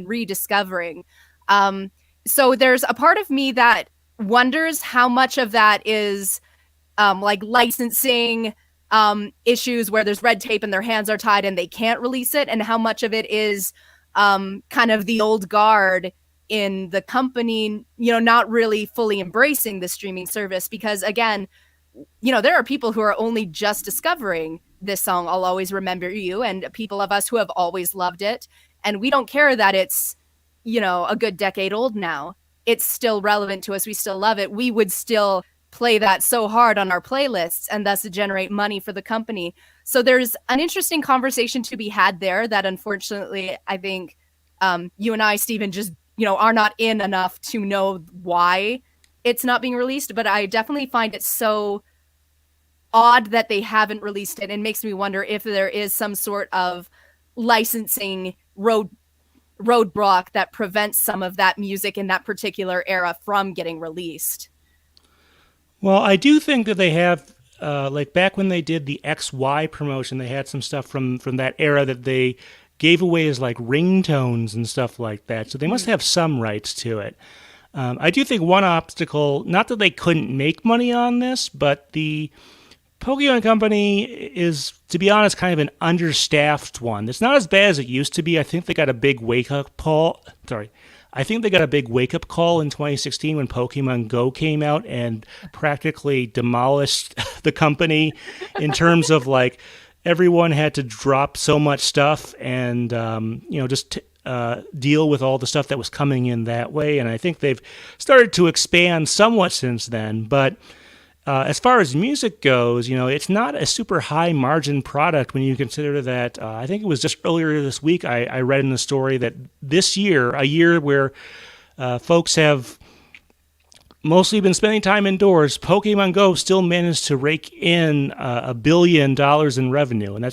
So there's a part of me that wonders how much of that is like licensing issues where there's red tape and their hands are tied and they can't release it, and how much of it is kind of the old guard in the company, not really fully embracing the streaming service. Because again, there are people who are only just discovering this song, I'll Always Remember You, and people of us who have always loved it. And we don't care that it's, a good decade old now. It's still relevant to us. We still love it. We would still play that so hard on our playlists, and thus generate money for the company. So there's an interesting conversation to be had there that unfortunately I think you and I, Stephen, just are not in enough to know why it's not being released. But I definitely find it so odd that they haven't released it, and makes me wonder if there is some sort of licensing roadblock that prevents some of that music in that particular era from getting released. Well, I do think that they have, like back when they did the XY promotion, they had some stuff from that era that they gave away as like ringtones and stuff like that. So they must have some rights to it. I do think one obstacle, not that they couldn't make money on this, but the Pokemon Company is, to be honest, kind of an understaffed one. It's not as bad as it used to be. I think they got a big wake-up call. I think they got a big wake-up call in 2016 when Pokemon Go came out and practically demolished the company in terms of like everyone had to drop so much stuff and just deal with all the stuff that was coming in that way. And I think they've started to expand somewhat since then. But as far as music goes, it's not a super high margin product when you consider that. I think it was just earlier this week I read in the story that this year, a year where folks have mostly been spending time indoors, Pokemon Go still managed to rake in $1 billion in revenue, and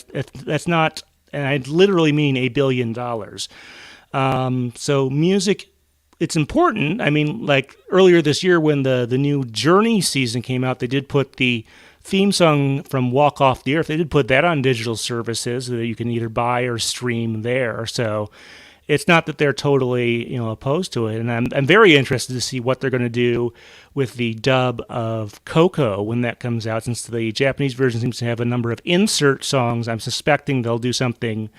that's not, and I literally mean $1 billion. So music, it's important. I mean, like earlier this year when the new Journey season came out, they did put the theme song from Walk Off the Earth, they did put that on digital services that you can either buy or stream there. So it's not that they're totally opposed to it, and I'm very interested to see what they're going to do with the dub of Coco when that comes out. Since the Japanese version seems to have a number of insert songs, I'm suspecting they'll do something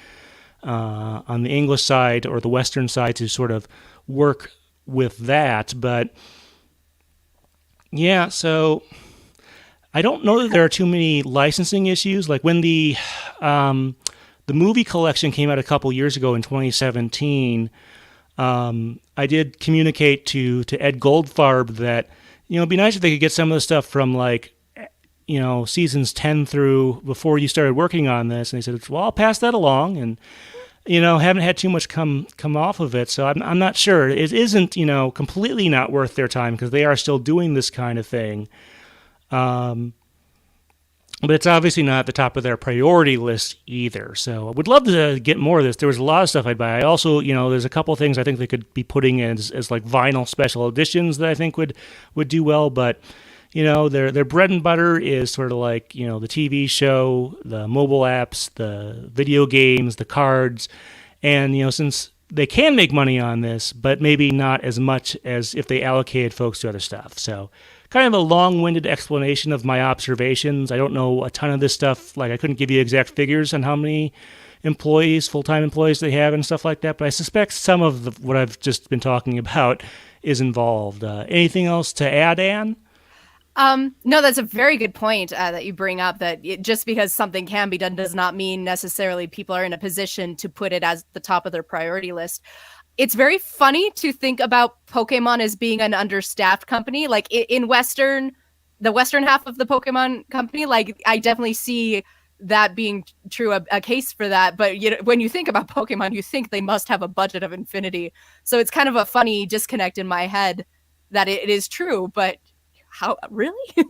on the English side or the Western side to sort of work with that. But yeah, so I don't know that there are too many licensing issues. Like when the movie collection came out a couple years ago in 2017, I did communicate to Ed Goldfarb that it'd be nice if they could get some of the stuff from like seasons 10 through before you started working on this. And he said, well, I'll pass that along, and haven't had too much come off of it. So I'm not sure. It isn't completely not worth their time because they are still doing this kind of thing. But it's obviously not at the top of their priority list either. So I would love to get more of this. There was a lot of stuff I'd buy. I also, there's a couple of things I think they could be putting in as like vinyl special editions that I think would do well. But, their bread and butter is sort of like, the TV show, the mobile apps, the video games, the cards. And, since they can make money on this, but maybe not as much as if they allocated folks to other stuff. So kind of a long-winded explanation of my observations. I don't know a ton of this stuff. Like I couldn't give you exact figures on how many employees, full-time employees they have and stuff like that, but I suspect some of what I've just been talking about is involved. Anything else to add, Anne? No, that's a very good point that you bring up, that just because something can be done does not mean necessarily people are in a position to put it as the top of their priority list. It's very funny to think about Pokemon as being an understaffed company. Like in the Western half of the Pokemon company, like I definitely see that being true, a case for that. But when you think about Pokemon, you think they must have a budget of infinity. So it's kind of a funny disconnect in my head that it is true, but how really?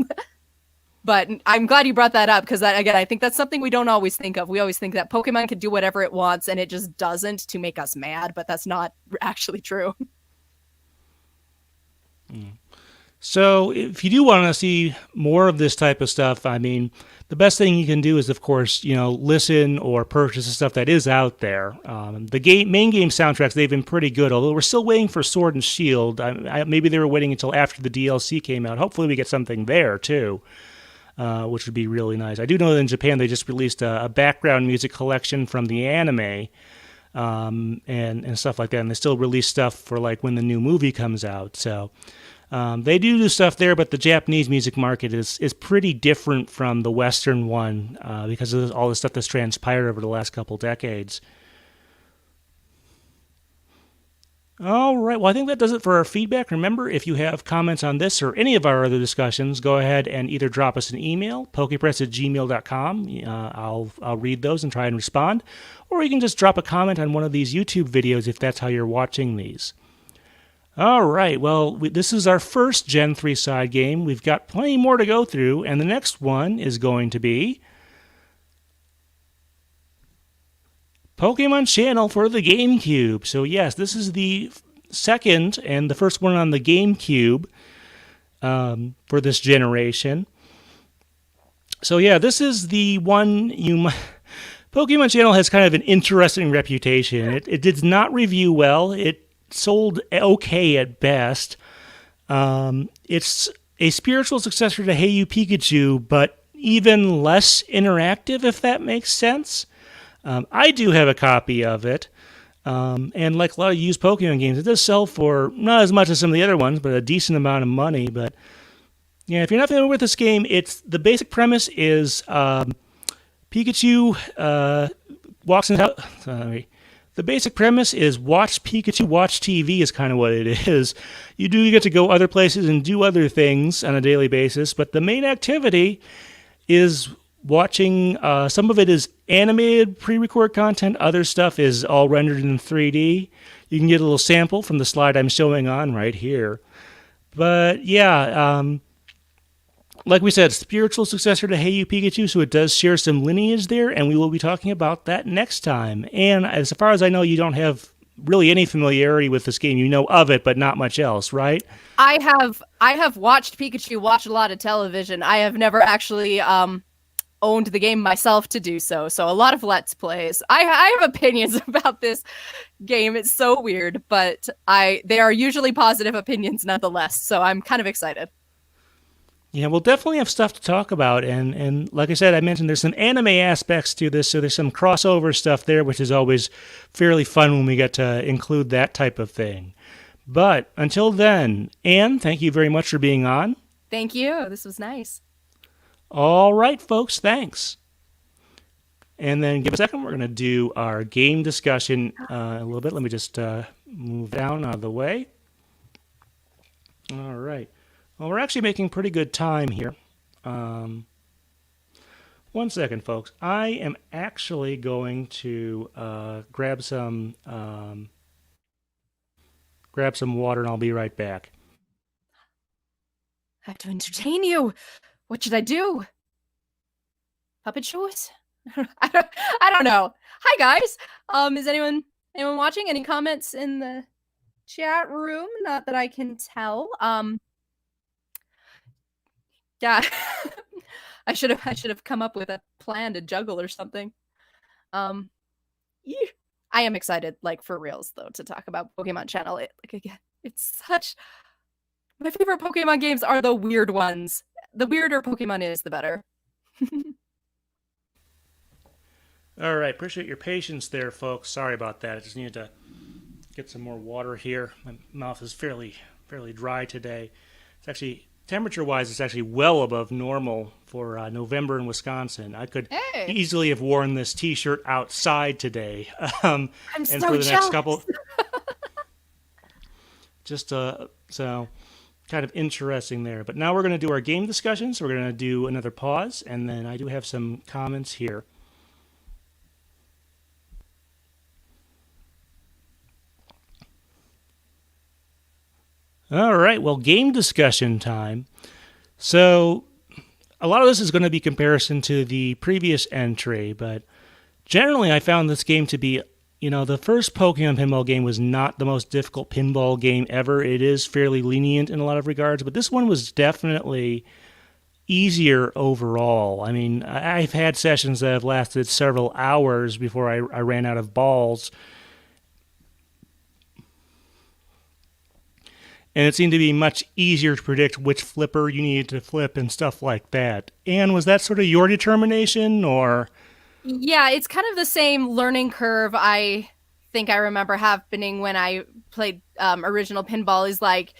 But I'm glad you brought that up because again, I think that's something we don't always think of. We always think that Pokemon can do whatever it wants and it just doesn't, to make us mad, but that's not actually true. So if you do want to see more of this type of stuff, I mean, the best thing you can do is, of course, listen or purchase the stuff that is out there. The main game soundtracks, they've been pretty good, although we're still waiting for Sword and Shield. Maybe they were waiting until after the DLC came out. Hopefully we get something there, too. Which would be really nice. I do know that in Japan they just released a background music collection from the anime and stuff like that, and they still release stuff for like when the new movie comes out. So they do stuff there, but the Japanese music market is pretty different from the Western one because of all the stuff that's transpired over the last couple decades. All right, well, I think that does it for our feedback. Remember, if you have comments on this or any of our other discussions, go ahead and either drop us an email, pokepress@gmail.com. I'll read those and try and respond. Or you can just drop a comment on one of these YouTube videos if that's how you're watching these. All right, well, this is our first Gen 3 side game. We've got plenty more to go through, and the next one is going to be Pokemon Channel for the GameCube. So yes, this is the second and the first one on the GameCube for this generation. So yeah, this is the one Pokemon Channel has kind of an interesting reputation. It did not review well. It sold okay at best. It's a spiritual successor to Hey You Pikachu, but even less interactive, if that makes sense. I do have a copy of it, and like a lot of used Pokemon games, it does sell for not as much as some of the other ones, but a decent amount of money. But yeah, if you're not familiar with this game, the basic premise is Pikachu walks into. The basic premise is watch Pikachu watch TV is kind of what it is. You get to go other places and do other things on a daily basis, but the main activity is watching. Some of it is animated pre-record content. Other stuff is all rendered in 3D. You can get a little sample from the slide I'm showing on right here. But yeah, like we said, spiritual successor to Hey You Pikachu, so it does share some lineage there, and we will be talking about that next time. And as far as I know, you don't have really any familiarity with this game. You know of it, but not much else, right? I have watched Pikachu watch a lot of television. I have never actually owned the game myself to do so. So a lot of Let's Plays. I have opinions about this game. It's so weird, but they are usually positive opinions nonetheless. So I'm kind of excited. Yeah, we'll definitely have stuff to talk about, and like I said, I mentioned there's some anime aspects to this, so there's some crossover stuff there, which is always fairly fun when we get to include that type of thing. But until then, Anne, thank you very much for being on. Thank you. This was nice. All right, folks, thanks. And then give a second, we're going to do our game discussion a little bit. Let me just move down out of the way. All right. Well, we're actually making pretty good time here. 1 second, folks. I am actually going to grab some water, and I'll be right back. I have to entertain you. What should I do? Puppet shows? I don't know. Hi guys. Is anyone watching? Any comments in the chat room? Not that I can tell. Yeah. I should have come up with a plan to juggle or something. Yeah. I am excited, like for reals though, to talk about Pokemon Channel. It's such my favorite Pokemon games are the weird ones. The weirder Pokemon is, the better. All right, appreciate your patience there, folks. Sorry about that. I just needed to get some more water here. My mouth is fairly dry today. It's actually temperature-wise, it's actually well above normal for November in Wisconsin. I could easily have worn this T-shirt outside today. I'm and so for the jealous. next couple, just so kind of interesting there. But now we're going to do our game discussion. So we're going to do another pause, and then I do have some comments here. All right, well, game discussion time. So a lot of this is going to be comparison to the previous entry, but generally I found this game to be, the first Pokemon Pinball game was not the most difficult pinball game ever. It is fairly lenient in a lot of regards, but this one was definitely easier overall. I mean, I've had sessions that have lasted several hours before I ran out of balls. And it seemed to be much easier to predict which flipper you needed to flip and stuff like that. Anne, was that sort of your determination, or? Yeah, it's kind of the same learning curve I think I remember happening when I played original pinball is like,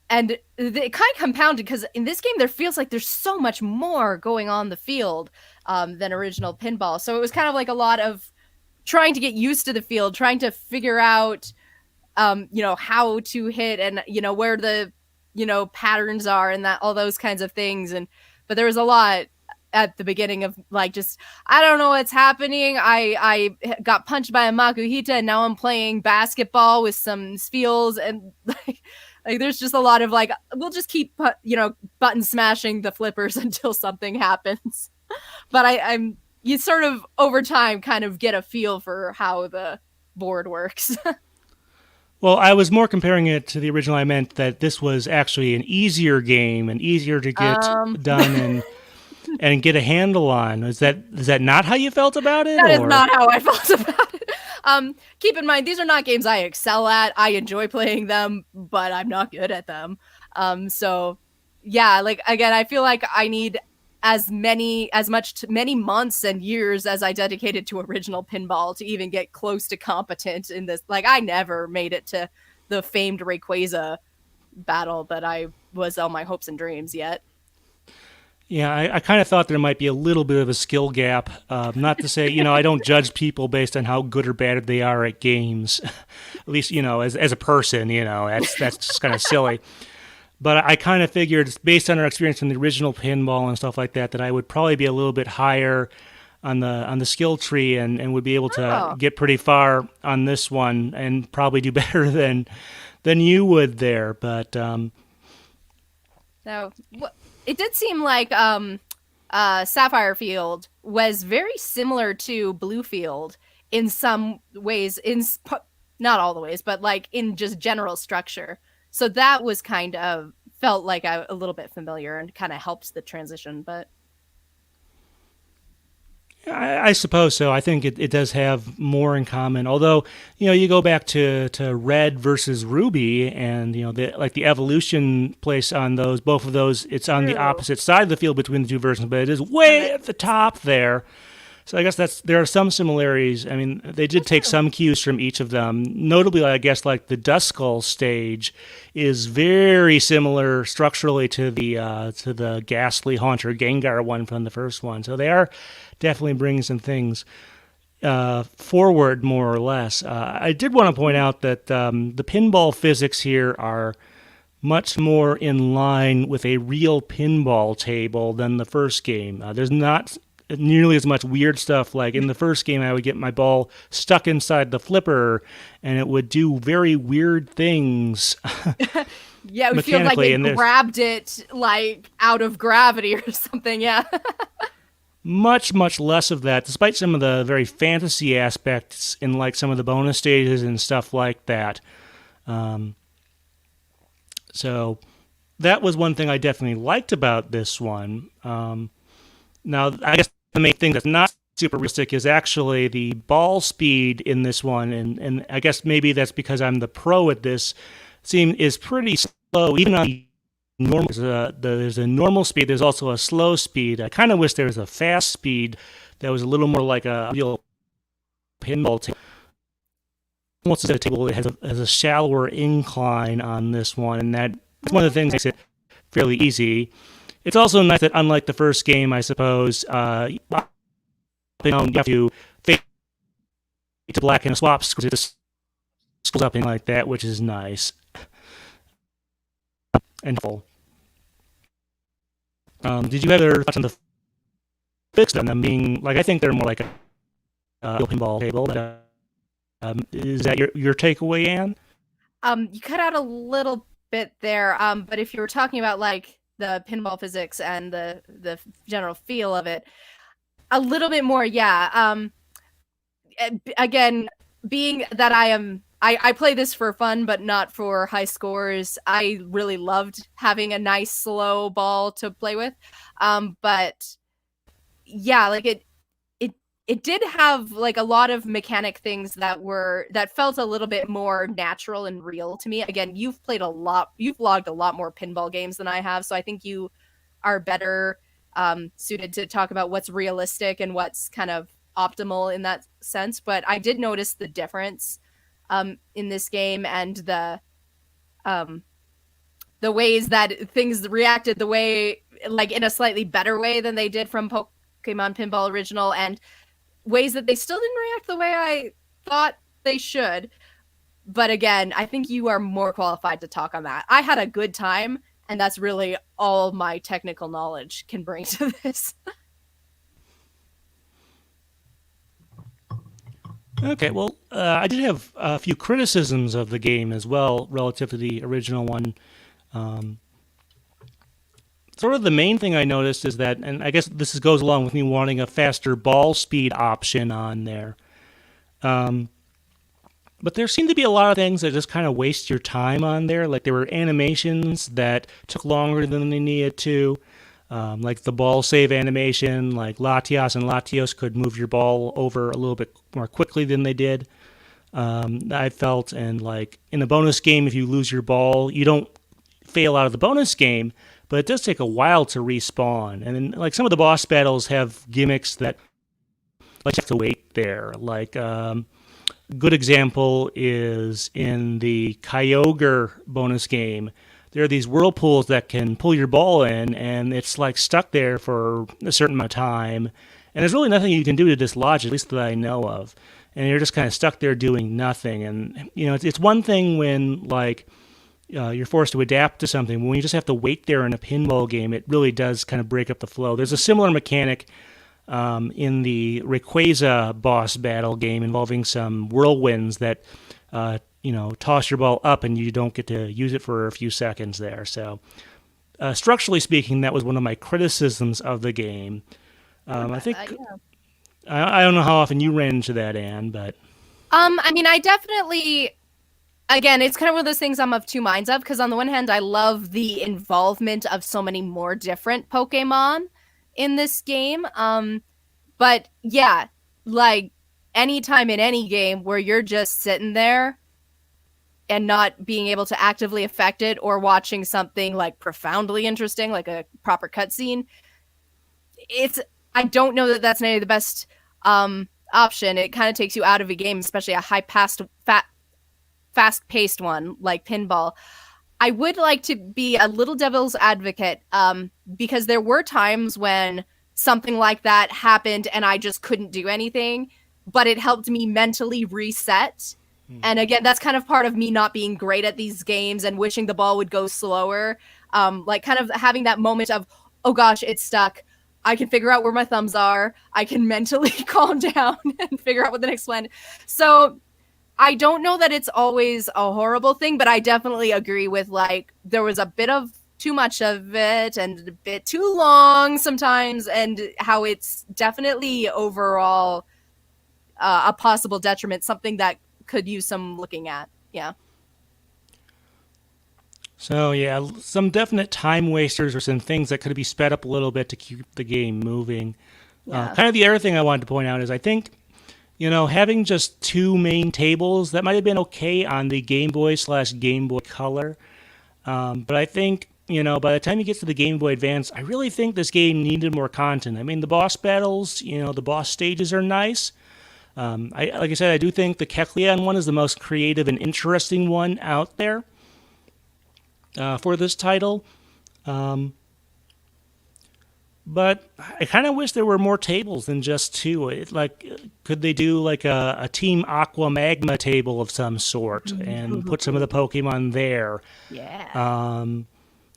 and it kind of compounded because in this game there feels like there's so much more going on the field than original pinball. So it was kind of like a lot of trying to get used to the field, trying to figure out how to hit and, where the, patterns are and that, all those kinds of things. But there was a lot at the beginning of like, just, I don't know what's happening. I got punched by a Makuhita and now I'm playing basketball with some Spheels and like there's just a lot of like, we'll just keep, button smashing the flippers until something happens. But you sort of over time kind of get a feel for how the board works. Well, I was more comparing it to the original. I meant that this was actually an easier game and easier to get done and get a handle on. Is that not how you felt about it? That is not how I felt about it. Keep in mind, these are not games I excel at. I enjoy playing them, but I'm not good at them. So yeah, like again, I feel like I need many months and years as I dedicated to original pinball to even get close to competent in this. Like I never made it to the famed Rayquaza battle that I was on my hopes and dreams yet. Yeah, I kind of thought there might be a little bit of a skill gap. Not to say, I don't judge people based on how good or bad they are at games. At least, as a person, that's just kind of silly. But I kind of figured, based on our experience in the original pinball and stuff like that I would probably be a little bit higher on the skill tree and would be able to get pretty far on this one and probably do better than you would there. But no, it did seem like Sapphire Field was very similar to Blue Field in some ways, not all the ways, but like in just general structure. So that was kind of felt like a little bit familiar and kind of helped the transition. But I suppose so. I think it does have more in common. Although, you go back to Red versus Ruby, and the evolution place on those, both of those, it's on the True. opposite side of the field between the two versions, but it is way at the top there. So I guess there are some similarities. I mean, they did take some cues from each of them. Notably, I guess like the Duskull stage is very similar structurally to the Ghastly Haunter Gengar one from the first one. So they are definitely bringing some things forward, more or less. I did want to point out that the pinball physics here are much more in line with a real pinball table than the first game. There's not nearly as much weird stuff. Like in the first game, I would get my ball stuck inside the flipper and it would do very weird things. Yeah, it would feel like it grabbed it like out of gravity or something. Yeah. Much, much less of that, despite some of the very fantasy aspects in like some of the bonus stages and stuff like that. So that was one thing I definitely liked about this one. Now, I guess the main thing that's not super realistic is actually the ball speed in this one, and I guess maybe that's because I'm the pro at this, is pretty slow, even on the normal. There's a normal speed, there's also a slow speed. I kind of wish there was a fast speed that was a little more like a real pinball table. Almost as a table, it has a shallower incline on this one, and that's one of the things that makes it fairly easy. It's also nice that, unlike the first game, I suppose, you have to fade to black and swap because it just scrolls up in like that, which is nice and full. Did you ever touch on the physics of them being like? I think they're more like a pinball table. But, is that your takeaway, Anne? You cut out a little bit there, but if you were talking about like the pinball physics and the general feel of it, a little bit more, yeah. Again, being that I play this for fun but not for high scores, I really loved having a nice slow ball to play with. But yeah, like it did have like a lot of mechanic things that felt a little bit more natural and real to me. Again, you've logged a lot more pinball games than I have, so I think you are better suited to talk about what's realistic and what's kind of optimal in that sense. But I did notice the difference in this game and the ways that things reacted the way, like in a slightly better way than they did from Pokemon Pinball Original, and ways that they still didn't react the way I thought they should. But again, I think you are more qualified to talk on that. I had a good time, and that's really all my technical knowledge can bring to this. Okay, well, I did have a few criticisms of the game as well relative to the original one. Sort of the main thing I noticed is that, and I guess this goes along with me wanting a faster ball speed option on there. But there seemed to be a lot of things that just kind of waste your time on there. Like there were animations that took longer than they needed to. Like the ball save animation, like Latios and Latios could move your ball over a little bit more quickly than they did. I felt, and like in the bonus game, if you lose your ball, you don't fail out of the bonus game, but it does take a while to respawn. And then, like, some of the boss battles have gimmicks that, like, you have to wait there. Like, good example is in the Kyogre bonus game. There are these whirlpools that can pull your ball in, and it's, like, stuck there for a certain amount of time. And there's really nothing you can do to dislodge it, at least that I know of. And you're just kind of stuck there doing nothing. And, it's one thing when, like, you're forced to adapt to something. But when you just have to wait there in a pinball game, it really does kind of break up the flow. There's a similar mechanic in the Rayquaza boss battle game involving some whirlwinds that, toss your ball up and you don't get to use it for a few seconds there. So, structurally speaking, that was one of my criticisms of the game. I think I don't know how often you ran into that, Anne, but I definitely. Again, it's kind of one of those things I'm of two minds of, because on the one hand, I love the involvement of so many more different Pokemon in this game. But yeah, like anytime in any game where you're just sitting there and not being able to actively affect it or watching something like profoundly interesting, like a proper cutscene, it's I don't know that that's maybe the best option. It kind of takes you out of a game, especially a fast-paced one like pinball. I would like to be a little devil's advocate because there were times when something like that happened and I just couldn't do anything, but it helped me mentally reset. And again, that's kind of part of me not being great at these games and wishing the ball would go slower. Like kind of having that moment of, oh gosh, it's stuck. I can figure out where my thumbs are. I can mentally calm down and figure out what the next one. So I don't know that it's always a horrible thing, but I definitely agree with like there was a bit of too much of it and a bit too long sometimes, and how it's definitely overall a possible detriment, something that could use some looking at. Yeah. So yeah, some definite time wasters or some things that could be sped up a little bit to keep the game moving. Yeah. Kind of the other thing I wanted to point out is I think, having just two main tables, that might have been okay on the Game Boy/Game Boy Color. But I think, by the time you get to the Game Boy Advance, I really think this game needed more content. I mean, the boss battles, the boss stages are nice. Like I said, I do think the Keklian one is the most creative and interesting one out there for this title. But I kind of wish there were more tables than just two. Could they do like a Team Aqua Magma table of some sort and put some of the Pokemon there? Yeah.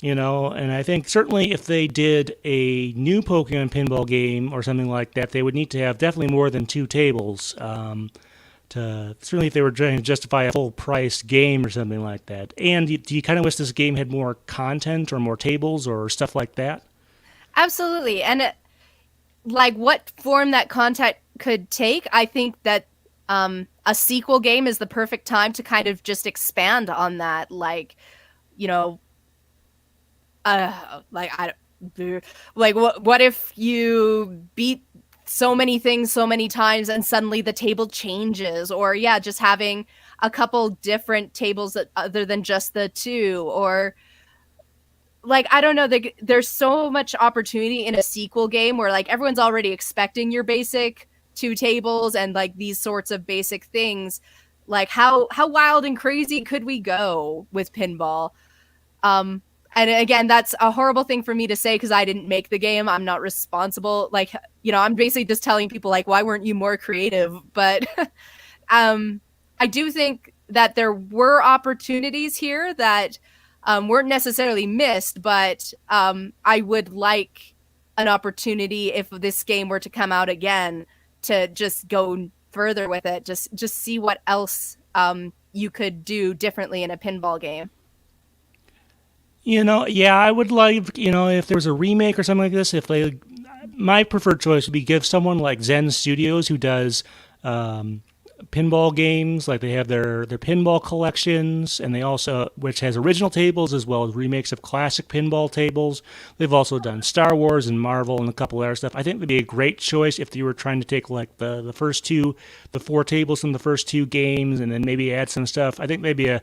And I think certainly if they did a new Pokemon Pinball game or something like that, they would need to have definitely more than two tables. Certainly if they were trying to justify a full-priced game or something like that. And do you kind of wish this game had more content or more tables or stuff like that? Absolutely. And like what form that content could take, I think that a sequel game is the perfect time to kind of just expand on that. Like, what if you beat so many things so many times and suddenly the table changes, or just having a couple different tables that other than just the two, or like, I don't know, there's so much opportunity in a sequel game where like everyone's already expecting your basic two tables and like these sorts of basic things. Like how wild and crazy could we go with pinball? And again, that's a horrible thing for me to say because I didn't make the game. I'm not responsible. Like, I'm basically just telling people like, why weren't you more creative? But I do think that there were opportunities here that weren't necessarily missed, but I would like an opportunity if this game were to come out again to just go further with it, just see what else you could do differently in a pinball game. I would like, if there was a remake or something like this, my preferred choice would be give someone like Zen Studios who does pinball games, like they have their pinball collections, and they also, which has original tables as well as remakes of classic pinball tables. They've also done Star Wars and Marvel and a couple other stuff. I think it'd be a great choice if you were trying to take like the four tables from the first two games and then maybe add some stuff. I think maybe a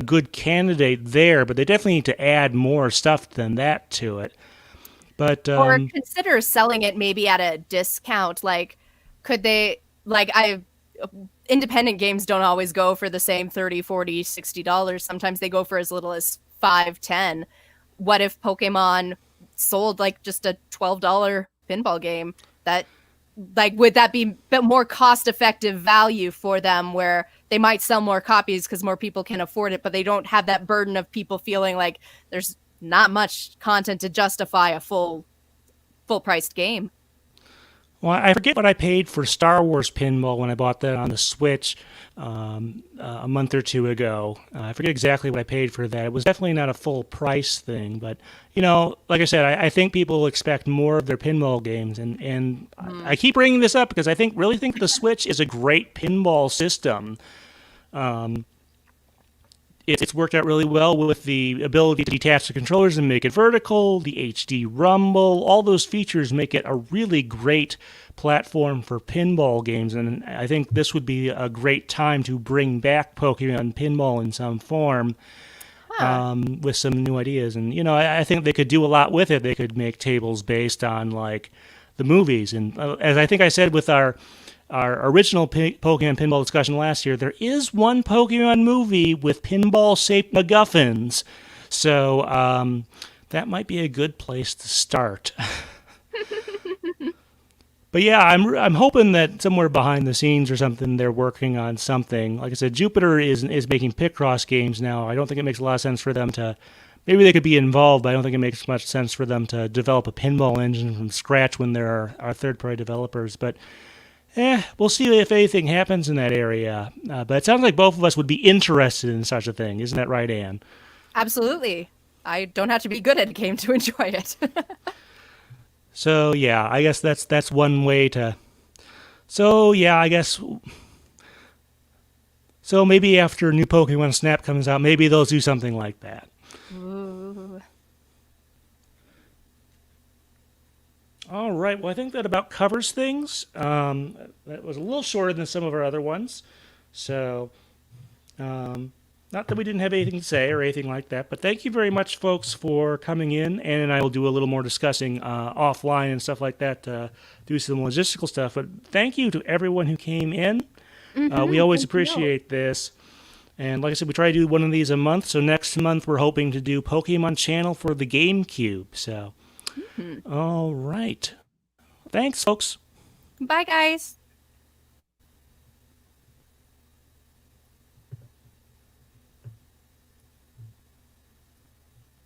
good candidate there, but they definitely need to add more stuff than that to it. But or consider selling it maybe at a discount. Like, could they, like, independent games don't always go for the same $30, $40, $60. Sometimes they go for as little as $5, $10. What if Pokemon sold like just a $12 pinball game? That, like, would that be a more cost-effective value for them, where they might sell more copies because more people can afford it, but they don't have that burden of people feeling like there's not much content to justify a full-priced game? Well, I forget what I paid for Star Wars Pinball when I bought that on the Switch a month or two ago. I forget exactly what I paid for that. It was definitely not a full price thing, but like I said, I think people expect more of their pinball games, and I keep bringing this up because I really think the Switch is a great pinball system. it's worked out really well with the ability to detach the controllers and make it vertical, the HD rumble. All those features make it a really great platform for pinball games, and I think this would be a great time to bring back Pokemon Pinball in some form. With some new ideas. And, I think they could do a lot with it. They could make tables based on, like, the movies. And as I think I said with our original Pokemon Pinball discussion last year, there is one Pokemon movie with pinball-shaped MacGuffins. So that might be a good place to start. But yeah, I'm hoping that somewhere behind the scenes or something, they're working on something. Like I said, Jupiter is making Picross games now. I don't think it makes a lot of sense for them to. Maybe they could be involved, but I don't think it makes much sense for them to develop a pinball engine from scratch when there are third-party developers. But we'll see if anything happens in that area. But it sounds like both of us would be interested in such a thing. Isn't that right, Anne? Absolutely. I don't have to be good at a game to enjoy it. So yeah, I guess that's one way to. So yeah, I guess. So maybe after new Pokemon Snap comes out, maybe they'll do something like that. Ooh. All right. Well, I think that about covers things. That was a little shorter than some of our other ones. So, not that we didn't have anything to say or anything like that, but thank you very much, folks, for coming in. Ann and I will do a little more discussing offline and stuff like that, do some logistical stuff. But thank you to everyone who came in. We always appreciate this. And like I said, we try to do one of these a month. So next month, we're hoping to do Pokemon Channel for the GameCube. So, all right. Thanks, folks. Bye, guys.